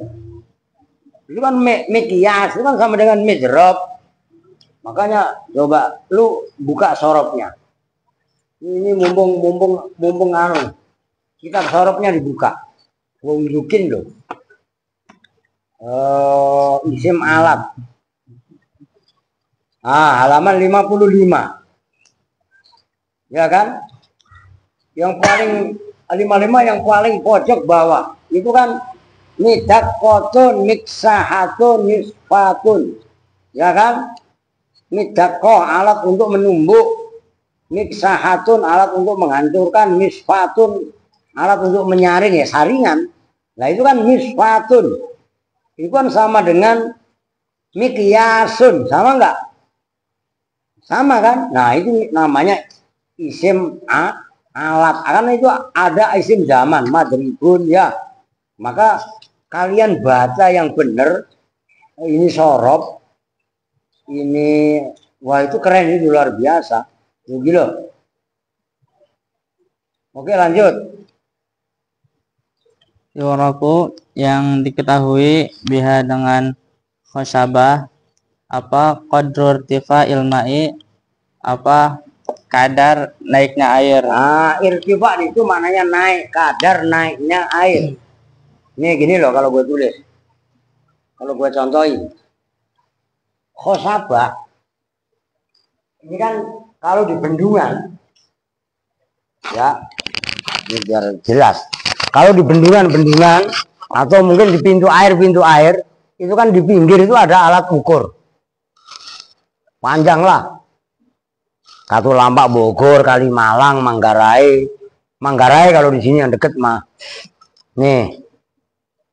Itu kan mikyas, itu kan sama dengan midrob. Makanya coba lu buka sorofnya. Ini mumpung anu. Kitab sorofnya dibuka. Gua unjukin loh. Isim alat. Halaman 55. Ya kan? Yang paling 55 yang paling pojok bawah. Itu kan midakotun, miksahatun, misfatun. Ya kan? Midakoh alat untuk menumbuk. Miksahatun alat untuk menghancurkan, misfatun alat untuk menyaring ya saringan. Nah itu kan misfatun. Itu kan sama dengan mikyasun, sama enggak? Sama kan? Nah itu namanya isim alat. Karena itu ada isim zaman madribun ya. Maka kalian baca yang benar. Ini sorob. Ini wah itu keren, itu luar biasa. Begini loh. Oke lanjut. Yuroku yang diketahui biha dengan khosabah apa qadrur tifa ilmai apa kadar naiknya air. Nah, irtifa itu maknanya naik, kadar naiknya air. Ini gini loh kalau gue tulis. Kalau gue contohin. Khosabah. Ini kan kalau di bendungan. Ya. Ini biar jelas. Kalau di bendungan atau mungkin di pintu air, itu kan di pinggir itu ada alat ukur. Panjang lah. Katulampak, Bogor, Kalimalang, Manggarai. Manggarai kalau di sini yang deket mah. Nih.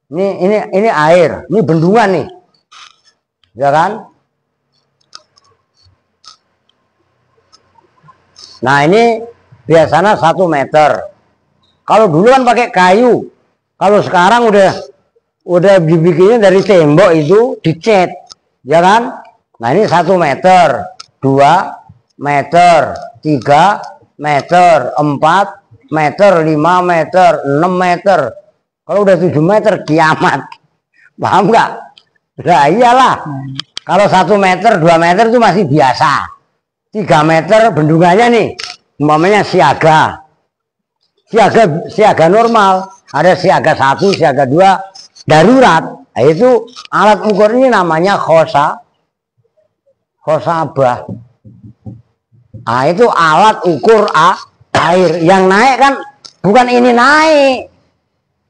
Ini air, ini bendungan nih. Ya kan? Nah, ini biasanya 1 meter. Kalau dulu kan pakai kayu. Kalau sekarang udah dibikinnya dari tembok itu dicat, ya kan? Nah ini 1 meter, 2 meter, 3 meter, 4 meter, 5 meter, 6 meter. Kalau udah 7 meter kiamat, paham nggak? Nah iyalah. Kalau 1 meter, 2 meter itu masih biasa. 3 meter bendungannya nih, umpamanya siaga. Siaga normal, ada siaga 1, siaga 2, darurat. Nah, itu alat ukur ini namanya khosabah. Nah, itu alat ukur air. Yang naik kan bukan ini naik.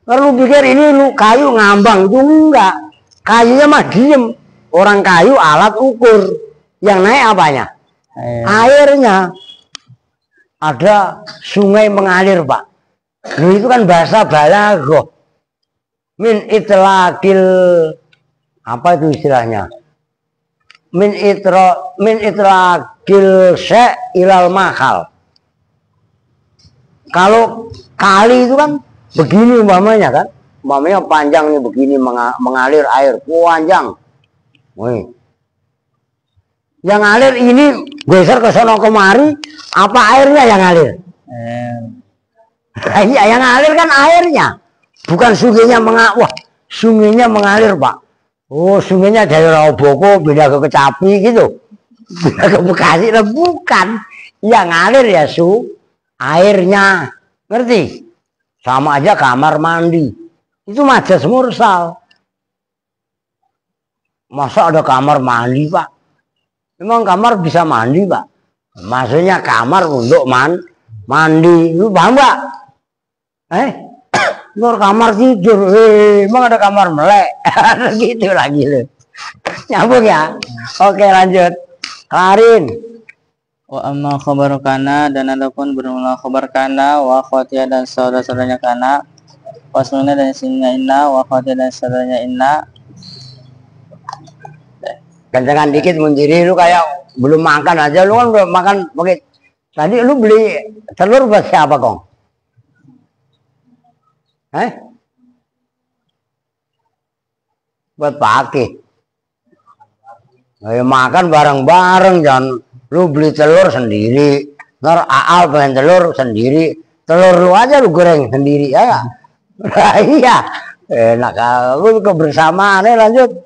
Kalau pikir ini lu kayu ngambang, itu enggak. Kayunya mah diem. Orang kayu alat ukur. Yang naik apanya? Airnya. Ada sungai mengalir, Pak. Nah, itu kan bahasa balaghah. Min itlaqil apa itu istilahnya? Min itlaqil syai' ilal mahal. Kalau kali itu kan begini umpamanya kan. Umpamanya panjang nih begini mengalir air panjang. Wih. Yang ngalir ini geser ke sono kemari, apa airnya yang ngalir? Iya, yang ngalir kan airnya, bukan sungainya sungainya mengalir Pak. Oh, sungainya dari Rawaboko pindah ke Kecapi gitu, pindah ke Bekasi, bukan. Yang ngalir ya airnya, ngerti? Sama aja kamar mandi, itu majas mursal. Masa ada kamar mandi Pak? Memang kamar bisa mandi Pak? Maksudnya kamar untuk mandi, lu paham Pak? Nur kamar tidur, emang ada kamar melek, gitu lagi lu. Nyambung ya? Oke lanjut, Karin. Wa amma khabar kana dan adapun bermula khabar kana wa khawatir dan saudara-saudaranya kana wasmina dan isimnya inna wa khawatir dan saudaranya inna. Kencengan dikit mendiri, lu kayak belum makan aja, lu kan udah makan pakai. Tadi lu beli telur buat siapa Kong? Buat pakai. Makan bareng-bareng, jangan lu beli telur sendiri. Ntar Aal pengen telur sendiri. Telur lu aja lu goreng sendiri ya. Iya. Enak lu kebersamaan. Lanjut.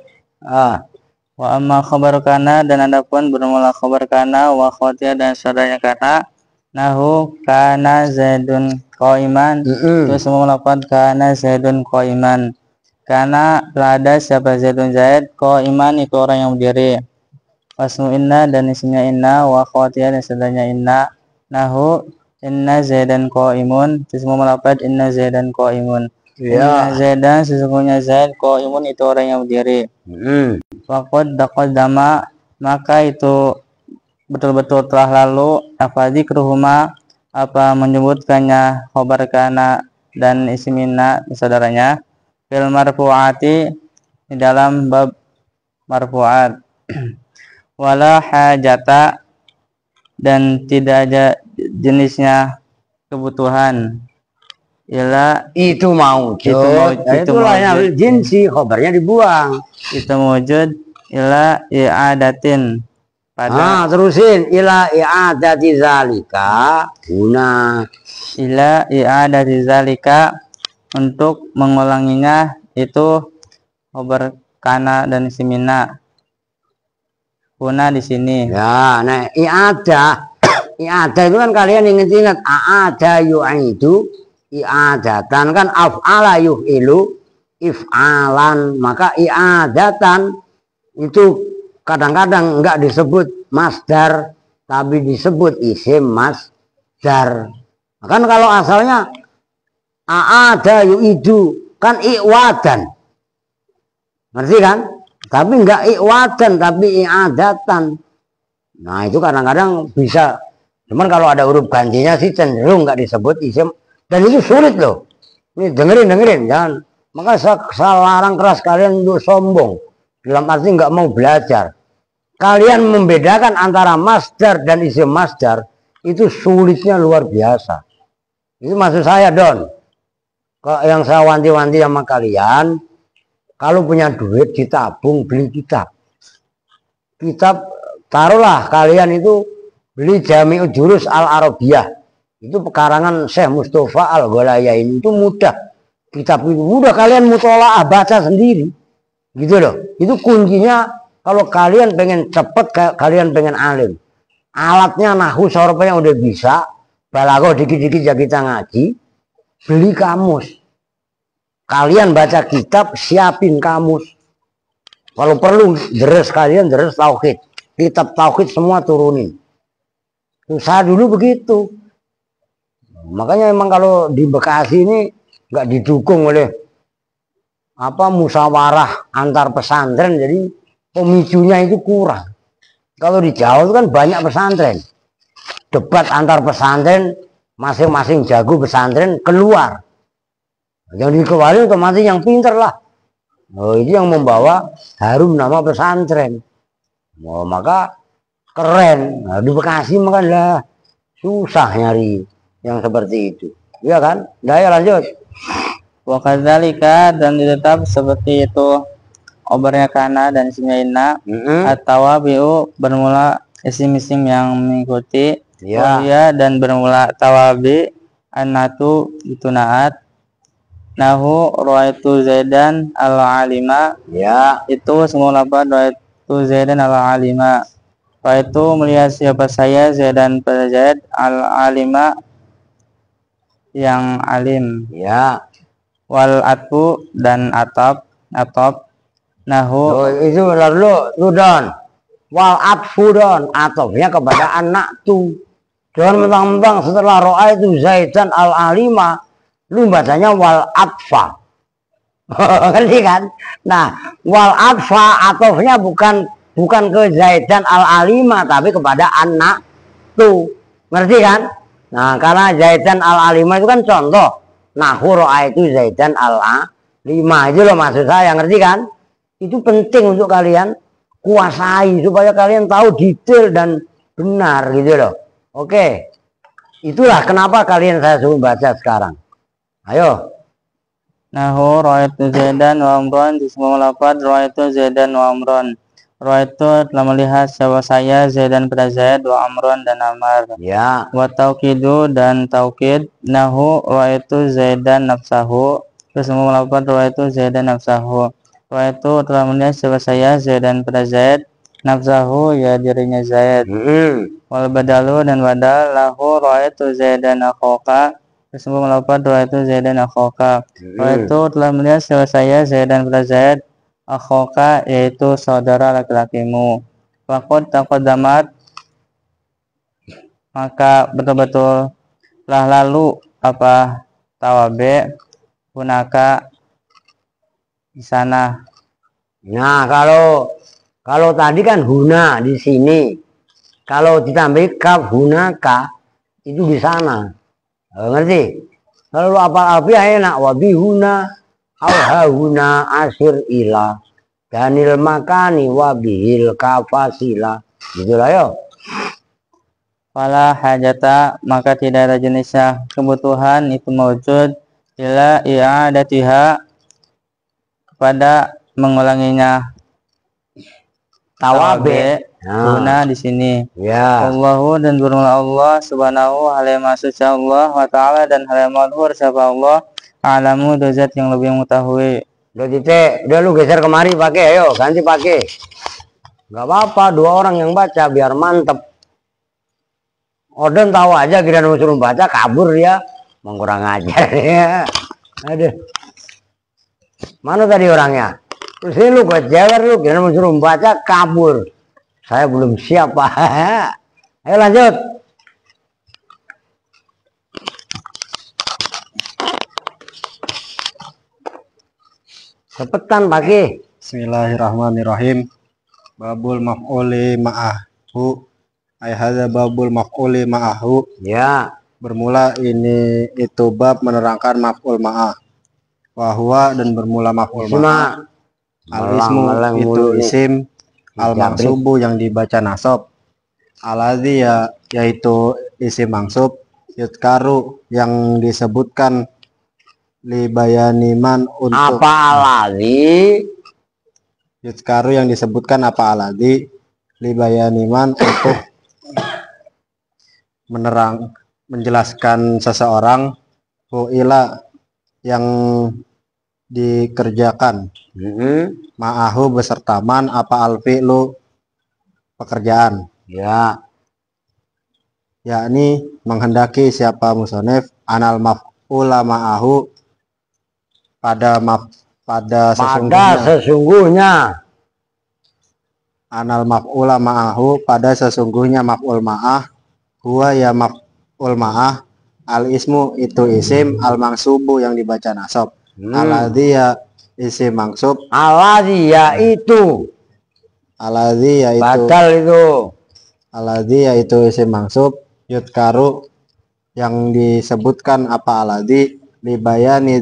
Wa amma khabar kana dan adapun bermula khabar kana wa khawatir dan saudaranya kana nahu kana zaidun qaiman itu semua melakukan kana zaidun qaiman. Karena lada siapa zaidun zaid qaiman itu orang yang berdiri. Wasmu inna dan isimnya inna wa khawatir dan saudaranya inna nahu inna zaidan qaimun itu semua melakukan inna zaidan qaimun. Inna zaidan sesungguhnya zaid qaimun itu orang yang berdiri. Waqad taqaddama maka itu betul-betul telah lalu, afadzikruhuma, apa menyebutkannya khobar kana dan ismina saudaranya, fil marfu'ati, di dalam bab marfu'at. Wala hajata, dan tidak ada jenisnya kebutuhan, ila Itu maujud. Itulah yang jinsi, khobarnya dibuang. itu wujud, ila i'adatin, pada Terusin ila i'adati zalika guna. ila i'adati zalika, untuk mengulanginya, itu khobar kana dan simina. Guna di sini. Ya, nah i'adah itu kan kalian ingat-ingat, a'ada yu'idu i'adatan, kan af'ala yu'ilu if'alan, maka i'adatan itu kadang-kadang enggak disebut masdar tapi disebut isim masdar. Kan kalau asalnya a'ada yu'idu kan i'wadan, ngerti kan? Tapi enggak i'wadan tapi i'adatan. Nah itu kadang-kadang bisa, cuman kalau ada huruf ganjinya sih cenderung enggak disebut isim, dan itu sulit loh. Ini dengerin jangan, maka saya larang keras kalian untuk sombong, dalam arti enggak mau belajar. Kalian membedakan antara masdar dan isim masdar itu sulitnya luar biasa. Itu maksud saya, Don. Yang saya wanti-wanti sama kalian, kalau punya duit ditabung, beli kitab. Kitab, taruhlah kalian itu beli Jami'ul Jurus Al-Arabiyah. Itu pekarangan Syekh Mustafa Al-Ghalayain, itu mudah. Kitab itu mudah, kalian mutola'ah baca sendiri. Gitu loh. Itu kuncinya kalau kalian pengen cepet, kalian pengen alim. Alatnya nahwu sorofnya udah bisa, balaghah dikit-dikit ya kita ngaji, beli kamus. Kalian baca kitab, siapin kamus. Kalau perlu deres kalian, deres tauhid, kitab tauhid semua turunin. Saya dulu begitu. Makanya emang kalau di Bekasi ini nggak didukung oleh musyawarah antar pesantren, jadi pemicunya itu kurang. Kalau di Jawa itu kan banyak pesantren, debat antar pesantren, masing-masing jago pesantren keluar. Yang dikeluarin otomatis yang pinter lah. Itu yang membawa harum nama pesantren. Maka keren. Di Bekasi makanya susah nyari yang seperti itu. Iya kan? Daya lanjut. Wa kadzalika, dan tetap seperti itu obarnya kana dan isimnya atau biu bermula isim-isim yang mengikuti, ya, dan bermula tawabi anatu itu naat. Nahu ra'aitu Zaidan al-alima, ya, itu semua lafaz ra'aitu Zaidan al-alima. Ra'aitu melihat siapa saya Zaidan pada Zaid, al-alima yang alim, ya. Wal atfu, dan atop nahu itu lalu Don. Wal atfu Don, atofnya kepada anak tu. Jangan mentang-mentang setelah ra'aitu Zaidan al-alima lu bacanya wal atfa. Ngerti kan? Nah, wal atfa atofnya bukan ke Zaidan al-alima tapi kepada anak tu. Ngerti kan? Nah, karena Zaidan al-alima itu kan contoh. Nahwu ra'aitu Zaidan al-alima, itu loh maksud saya, ngerti kan? Itu penting untuk kalian kuasai supaya kalian tahu detail dan benar gitu loh. Oke. Itulah kenapa kalian saya suruh baca sekarang. Ayo. Nahu ra'aitu Zaidan wa Amron, di semua lafaz ra'aitu Zaidan wa Amron. Ra'aitu telah melihat siapa saya Zaidan pada Zaid, wa Amron dan Amr. Ya. Wa tauqidu, dan taukid. Nahu ra'aitu Zaidan nafsahu, di semua lafaz ra'aitu Zaidan nafsahu. Ra'aitu telah melihat siapa saya Zaidan pada Zaid, nafsahu ya dirinya Zaid. Wal badalu, dan badal. Lahu ra'aitu Zaidan akhoka, semua melakukan doa itu Zaidan akhoka. Doa itu telah melihat siapa saya Zaidan pada Zaid, akhoka yaitu saudara laki-lakimu. Fakod taqaddamat, maka betul-betul telah lalu apa tawabe hunaka di sana. Nah, kalau tadi kan huna di sini. Kalau ditambah kaf hunaka itu di sana. Ngerti? Kalau lu apal alfiah enak wa bihuna au hauna asir ila danil makani wa bihil kafasila. Gitu lah yo. Fala hajata, maka tidak ada jenisnya kebutuhan itu mewujud ila i'adatiha, kepada mengulanginya Tawabe. guna di sini. Ya. Allahu, dan bermula Allah subhanahu alaihi maksudnya Allah wa ta'ala, dan hal yang maghfur siapa Allah, alamu dozat yang lebih mengetahui. Udah titik, udah lu geser kemari pakai, ayo ganti pakai. Gak apa-apa, 2 orang yang baca biar mantep. Odon tahu aja kira suruh baca kabur dia, kurang ajar ya. Aduh. Mana tadi orangnya? Terus ini lu gue jewer lu kira suruh baca kabur. Saya belum siap Pak. Ayo lanjut. Cepetan pagi. Bismillahirrahmanirrahim. Babul maf'uli ma'ahu. Ay hadza babul maf'uli ma'ahu. Ya. Bermula ini itu bab menerangkan maf'ul ma'ah. Wa huwa, dan bermula maf'ul ma'ah. Al-ismu itu isim, al-mansubu yang dibaca nasab, aladzi yaitu isim mansub, yudkaru yang disebutkan, libayaniman untuk apa aladzi, yudkaru yang disebutkan apa aladzi, libayaniman untuk menjelaskan seseorang, fu'ila yang dikerjakan, ma'ahu beserta man apa alfi'lu pekerjaan, ya, yakni menghendaki siapa musonef anal maf'ula ma'ahu pada sesungguhnya anal maf'ula ma'ahu pada sesungguhnya maf'ul ma'ah, huwa ya maf'ul ma'ah, al ismu itu isim, al mangsubu yang dibaca nasab, aladzi ya isim mansub, aladzi yaitu, aladzi yaitu badal itu, aladzi yaitu isim mansub, yudkaru yang disebutkan apa aladzi, libayani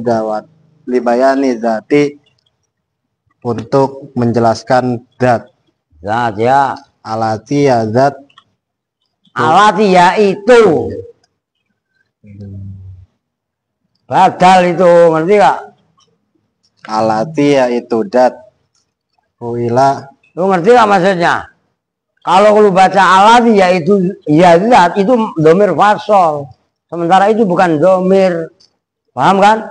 dzati untuk menjelaskan zat, zat ya, aladzi ya zat, aladzi yaitu, badal itu, ngerti gak? alati yaitu dat, huila, Lu ngerti gak maksudnya? Kalau lu baca alati yaitu ya zat itu domir fasol, sementara itu bukan domir, paham kan?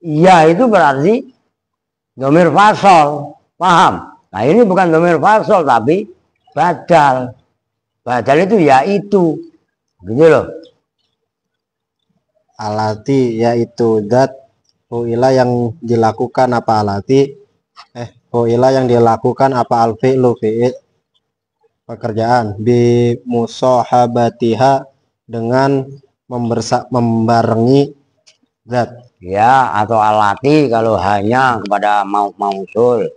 Ya itu berarti domir fasol, paham? Nah ini bukan domir fasol tapi badal, badal itu yaitu, gitu loh. alati yaitu dat, huila yang dilakukan apa alati, huila yang dilakukan apa alfi'lu fi'il pekerjaan, bi musahabatiha dengan membarengi zat, Ya, atau alati kalau hanya kepada mausul.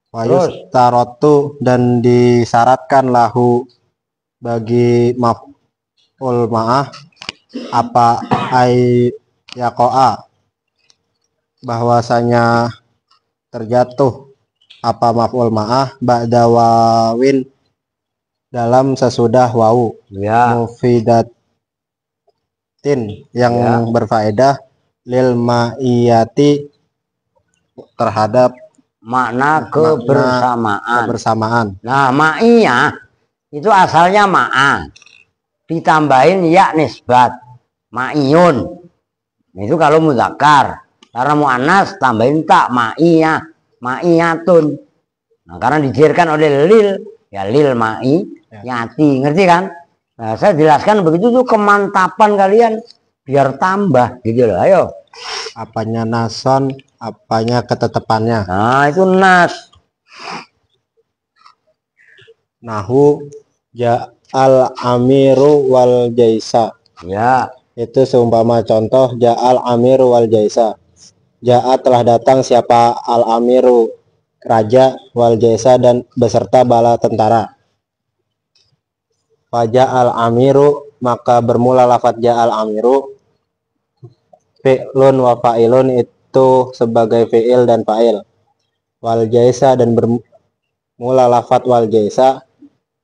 wayus tarotu, dan disyaratkan lahu bagi maf'ul ma'ah apa ay yakoa, bahwasanya terjatuh apa maf'ul ma'ah ba'da wawin dalam sesudah wawu, Ya, mufidatin yang berfaedah, lil ma'iyati terhadap makna kebersamaan. Nah, ma'iyah itu asalnya ma'a, ditambahin ya nisbat, ma'iyun. Itu kalau mudzakkar. Karena muannas tambahin tak, ma'iyah, ma'iyatun. Nah, karena dijelaskan oleh lil, ya lil ma'iyati, ngerti kan? Nah, saya jelaskan begitu tuh kemantapan kalian biar tambah gitu loh. Ayo. apanya nason, apanya ketetapannya. Nah, itu nas. Nahu ja'al amiru wal jaisa, Ya, itu seumpama contoh ja'al amiru wal jaisa, ja'a telah datang siapa al amiru raja, wal jaisa dan beserta bala tentara. Faja'al amiru, maka bermula lafaz ja'al amiru. Fi'lun wa fa'ilun, itu sebagai fi'il dan fa'il. Wal jaisa, dan bermula lafaz wal jaisa.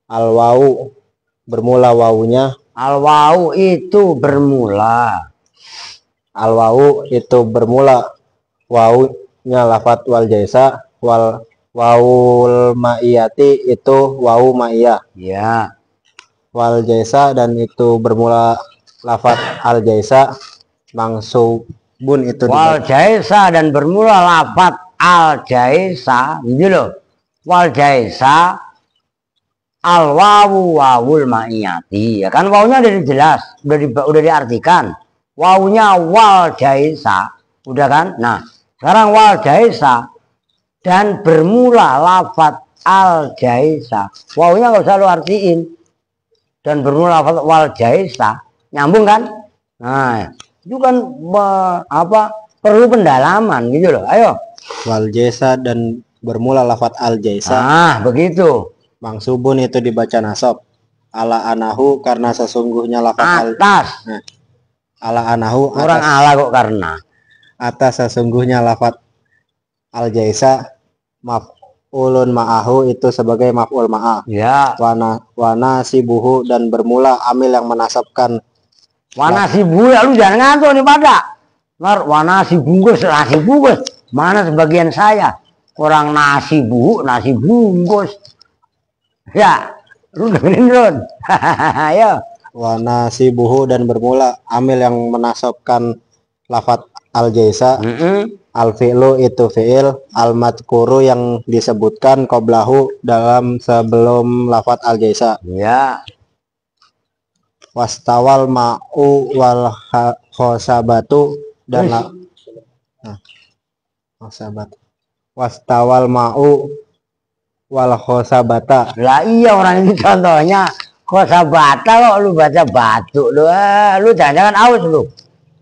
Al wawu, bermula wawunya. Al wawu itu bermula. Al wawu itu bermula wawunya lafaz wal jaisa. Wal wawul ma'iyati, itu wawu ma'iyah. Ya. Wal jaisa, dan itu bermula lafaz al jaisa. Mangsubun, itu Wal jaisa, dan bermula lafaz al jaisa, gitu loh. Wal jaisa al wawu wawul ma'iyati, ya kan, wawunya udah jelas, udah diartikan. Wawunya wal jaisa, udah kan? Nah, sekarang wal jaisa dan bermula lafaz al jaisa. Wawunya nggak usah lu artiin. Dan bermula lafaz wal jaisa, nyambung kan? Nah, itu kan perlu pendalaman gitu loh. Ayo. wal jaisa, dan bermula lafaz al jaisa. Nah, begitu. Mangsubun, itu dibaca nasab. Ala anahu, karena sesungguhnya lafaz Atas. Nah, ala anahu, Orang ala kok karena. atas sesungguhnya lafaz al jaisa. Maf'ulun ma'ahu, itu sebagai maf'ul ma'ah. Ya. Wana sibuhu, dan bermula amil yang menasabkan. Wana si ya, lu jangan ngantuk nih pada. Wana si bungkus, nasi bungkus. Mana sebagian saya? Orang nasi bungkus. Ya, lu dengerin Ron. Ayo. Wana sibuhu, dan bermula amil yang menasabkan lafaz al jaisa. Al fi'lu, itu fi'il. Al madkuru, yang disebutkan qoblahu, dalam sebelum lafaz al jaisa. Ya. Wastawal ma'u wal khosabatu, dan khosabat. Wastawal ma'u wal khosabata. Lah iya, orang ini contohnya khosabata kok lu baca batu lu. Lu jangan-jangan aus lu.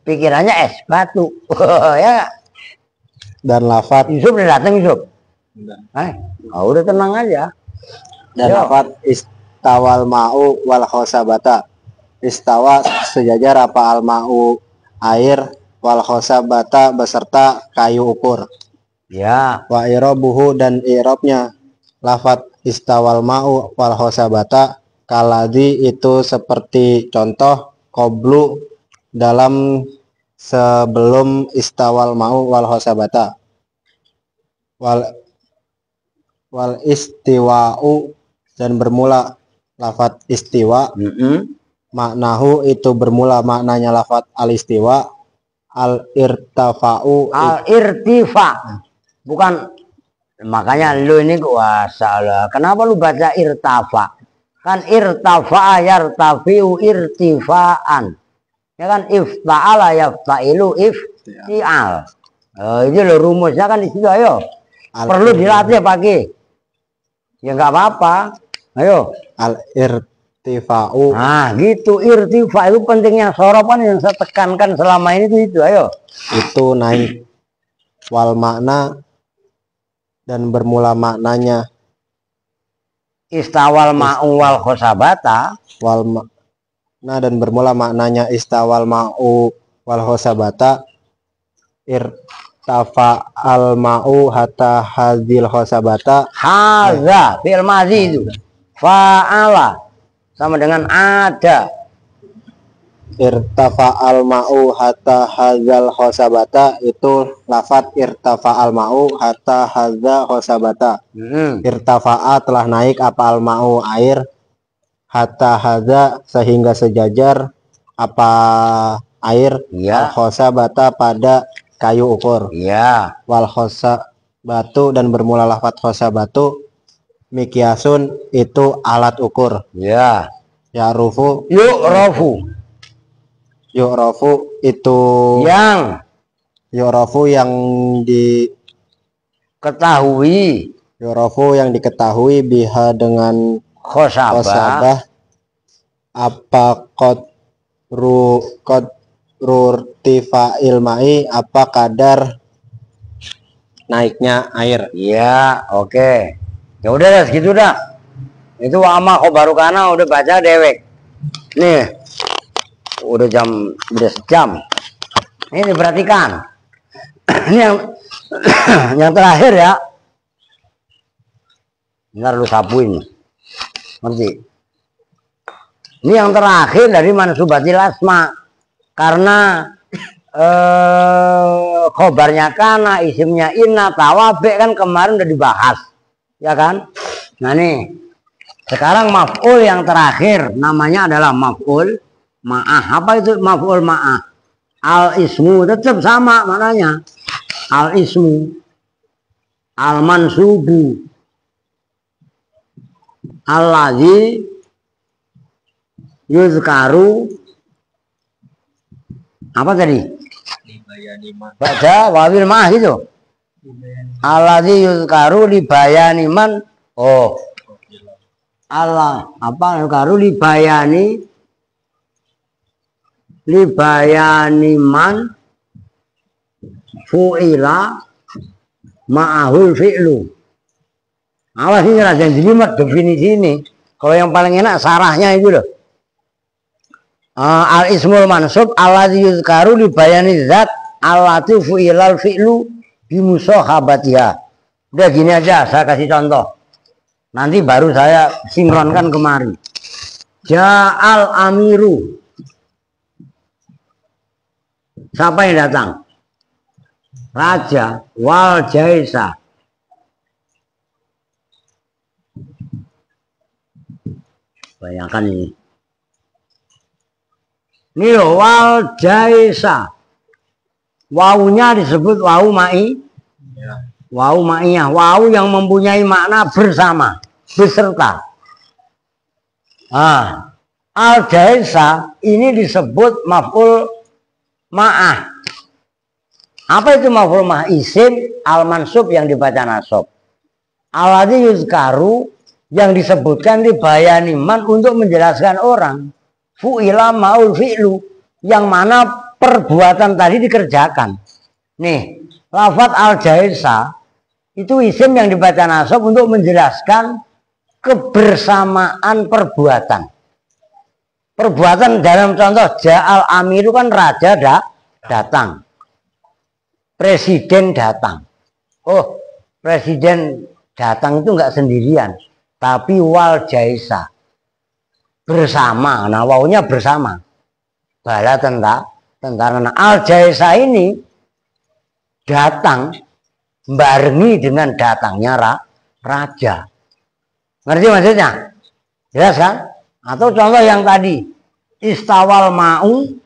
Pikirannya es batu. Ya. Dan lafaz Yusuf udah datang Yusuf. Udah tenang aja. dan lafaz istawal ma'u wal khosabata. Istawa sejajar apa al ma'u air, wal khosabata beserta kayu ukur. Ya. Wa irobuhu, dan irobnya lafaz istawal ma'u wal khosabata kaladi, itu seperti contoh qoblu, dalam sebelum istawal ma'u wal khosabata. Wal istiwa'u, dan bermula lafaz istiwa. Maknahu, itu bermula maknanya lafaz al istiwa. Al irtifa'u, Al irtifa. Bukan, makanya lu ini gua salah. Kenapa lu baca irtafa? Kan irtafa'a yartafi'u irtifa'an. Ya kan, ifta'ala yafta'ilu ifti'al. Itu lo rumusnya kan di situ. Ayo. Perlu dilatih pagi. Ya nggak apa-apa. Ayo. Al irtifa'u. Nah, gitu. Irtifa itu pentingnya soropan yang saya tekankan selama ini itu. Ayo. Itu naik. Wal makna, dan bermula maknanya. Istawal ma'u wal khosabata. Wal makna, dan bermula maknanya istawal ma'u wal khosabata. Irtafa al ma'u hatta hadil khosabata. Haza fi'il madzi itu. Fa'ala sama dengan ada. Irtafa al ma'u hatta hazal khosabata, itu lafaz irtafa al ma'u hatta hazal khosabata. Irtafa'a, telah naik apa al ma'u air, hatta haza, sehingga sejajar apa air, Ya. al khosabata, pada kayu ukur. Ya. Wal khosabatu, dan bermula lafaz khosabatu. Mikyasun, itu alat ukur. Ya. Ya'rufu, Yuk rofu. yu'rafu, itu Yang yu'rafu, yang ketahui. yu'rafu, yang diketahui biha, dengan Khosabah. khosabah. Apa qadrurtifa ilmai, apa kadar naiknya air. Ya, oke. Ya udah segitu dah. Itu wama khobaru kana udah baca dewek. Nih, udah sejam. Ini diperhatikan. Ini yang terakhir ya. Bentar lu sapuin. Ngerti? Ini yang terakhir dari mansubatil asma. Karena khobarnya kana, isimnya inna, tawabe kan kemarin udah dibahas. Ya kan? Nah nih, sekarang maf'ul yang terakhir namanya adalah maf'ul ma'ah. Apa itu maf'ul ma'ah? Al ismu tetap sama maknanya. Al ismu, al mansubu, alladzi yuzkaru, apa tadi? Baca wawil ma'ah gitu. Alladzi yuzkaru libayani man. Oh, Allah apa yuzkaru libayani man fu'ila ma'ahul fi'lu. Awas ini lah yang jelimet definisi ini. Kalau yang paling enak sarahnya itu loh. Al ismul mansub alladzi yuzkaru li bayani zat allati fu'ilal fi'lu bi musahabatiha. Udah gini aja saya kasih contoh. Nanti baru saya sinkronkan kemari. Ja'al amiru. Siapa yang datang? Raja wal jaisa. Bayangkan ini. Ini loh, wal jaisa. Wawunya disebut wawu ma'i. Wawu ma'iyah. Wawu yang mempunyai makna bersama, beserta. Al jaisa ini disebut maf'ul ma'ah. Apa itu maf'ul ma'ah? Isim al mansub yang dibaca nasab. Alladzi yuzkaru yang disebutkan di bayani man untuk menjelaskan orang. Fu'ila ma'ul fi'lu yang mana perbuatan tadi dikerjakan. Nih, lafaz al jaisa itu isim yang dibaca nasab untuk menjelaskan kebersamaan perbuatan. Perbuatan dalam contoh ja'al amiru kan raja datang. Presiden datang. Oh, presiden datang itu enggak sendirian, tapi wal jaisa. Bersama. Nah, wawunya bersama. Bala tentara. Nah, al jaisa ini datang barengi dengan datangnya raja. Ngerti maksudnya? Jelas kan? Atau contoh yang tadi, istawal ma'u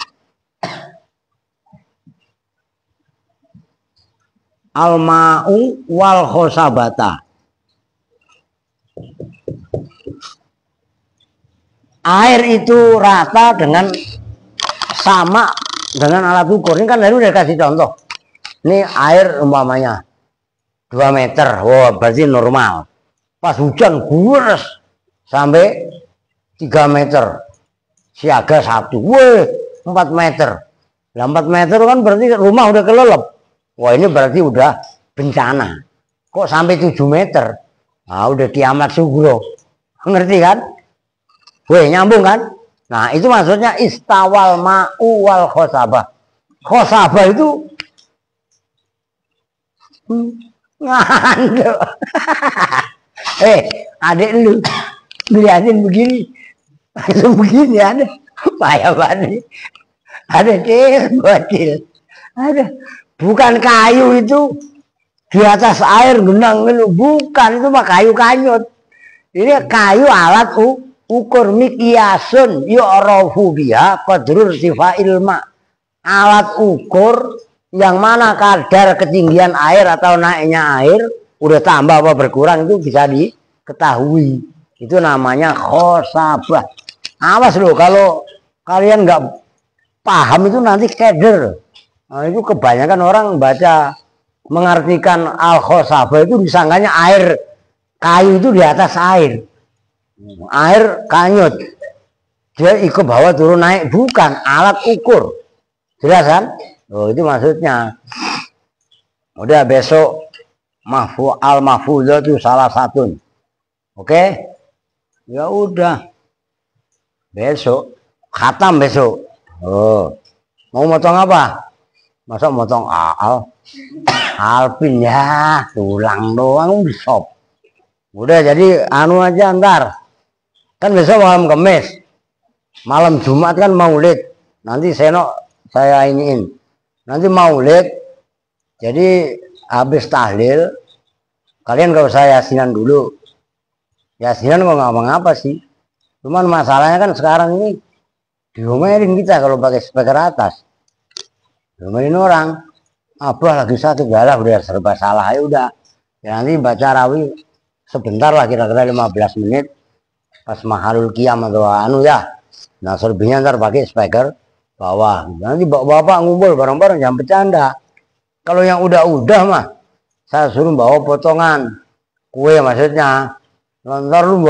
al-ma'u wal khosabata. Air itu rata dengan sama dengan alat ukur. Ini kan tadi udah kasih contoh. Ini air umpamanya 2 meter. Wah, berarti normal. Pas hujan gures sampai 3 meter. Siaga 1. Wah, 4 meter. Nah, 4 meter kan berarti rumah udah kelelep. Wah, ini berarti udah bencana. Kok sampai 7 meter? Nah, udah kiamat sugro. Ngerti kan? Weh, nyambung kan? Nah, itu maksudnya istawal ma'u wal khosabah. Khosabah itu ngandel. Adik lu liatin begini. Langsung begini ada. Payah banget. Ada bocil. Ada. Bukan kayu itu di atas air genang itu. Bukan, itu mah kayu kanyut. Ini kayu alat ukur mikyasun yu'rafu biha qadrur sifa'il ma. Alat ukur yang mana kadar ketinggian air atau naiknya air udah tambah apa berkurang itu bisa diketahui. Itu namanya khosabah. Awas loh kalau kalian nggak paham itu nanti keder. Nah, itu kebanyakan orang baca mengartikan al khosabah itu disangkanya air kayu itu di atas air. Air kanyut. Dia ikut bawah turun naik. Bukan, alat ukur. Jelas kan? Oh, itu maksudnya. Udah besok al mahfuzah itu salah satu. Oke? Ya udah. Besok. Khatam besok. Oh. Mau motong apa? Masa motong Alpin ya, tulang doang di shop. Udah jadi anu aja ntar. Kan besok malam Kamis. Malam Jumat kan Maulid. Nanti saya iniin. Nanti Maulid. Jadi habis tahlil kalian gak usah yasinan dulu. Yasinan kok nggak ngapa sih. Cuman masalahnya kan sekarang ini diomelin kita kalau pakai speaker atas. Diomelin orang. Abah lagi sakit galah udah serba salah ya udah. Ya nanti baca rawi sebentar lah kira-kira 15 menit pas mahalul qiyam atau anu ya. Nah selebihnya ntar pakai speaker bawah. Nanti bapak ngumpul bareng-bareng jangan bercanda. Kalau yang udah mah saya suruh bawa potongan kue maksudnya. Ntar lu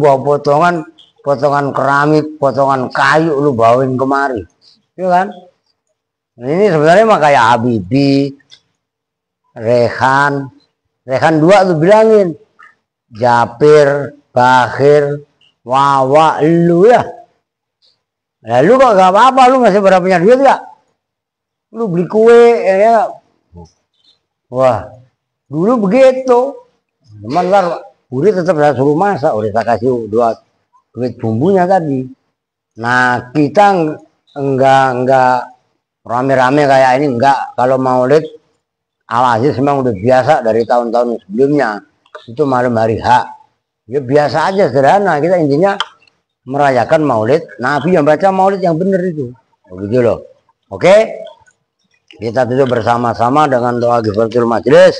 bawa potongan keramik, potongan kayu lu bawain kemari. Iya kan? Ini sebenarnya mah kayak Habibie, Rehan 2 tuh bilangin. Japir, Bakhir, Wawa, lu ya. Nah, lu kok gak apa-apa, lu masih pada punya duit gak? Lu beli kue, ya. Wah, dulu begitu. Cuman ntar udah tetap saya suruh masak, udah saya kasih duit bumbunya tadi. Nah, kita enggak rame-rame kayak ini, enggak. Kalau Maulid Al-Aziz memang udah biasa dari tahun-tahun sebelumnya. Itu malam hari H. Ya biasa aja, sederhana. Kita intinya merayakan Maulid Nabi, yang baca Maulid yang benar itu. Begitu loh. Oke? Kita tutup bersama-sama dengan doa Ghifratul Majlis.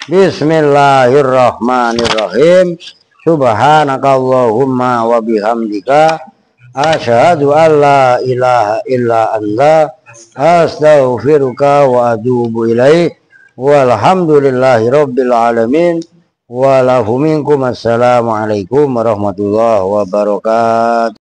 Bismillahirrahmanirrahim. Subhanakallahumma wa bihamdika asyhadu an la ilaha illa anta astaghfiruka wa atubu ilaik. Walhamdulillahi rabbil alamin. Wa lahu minkum assalamualaikum warahmatullahi wabarakatuh.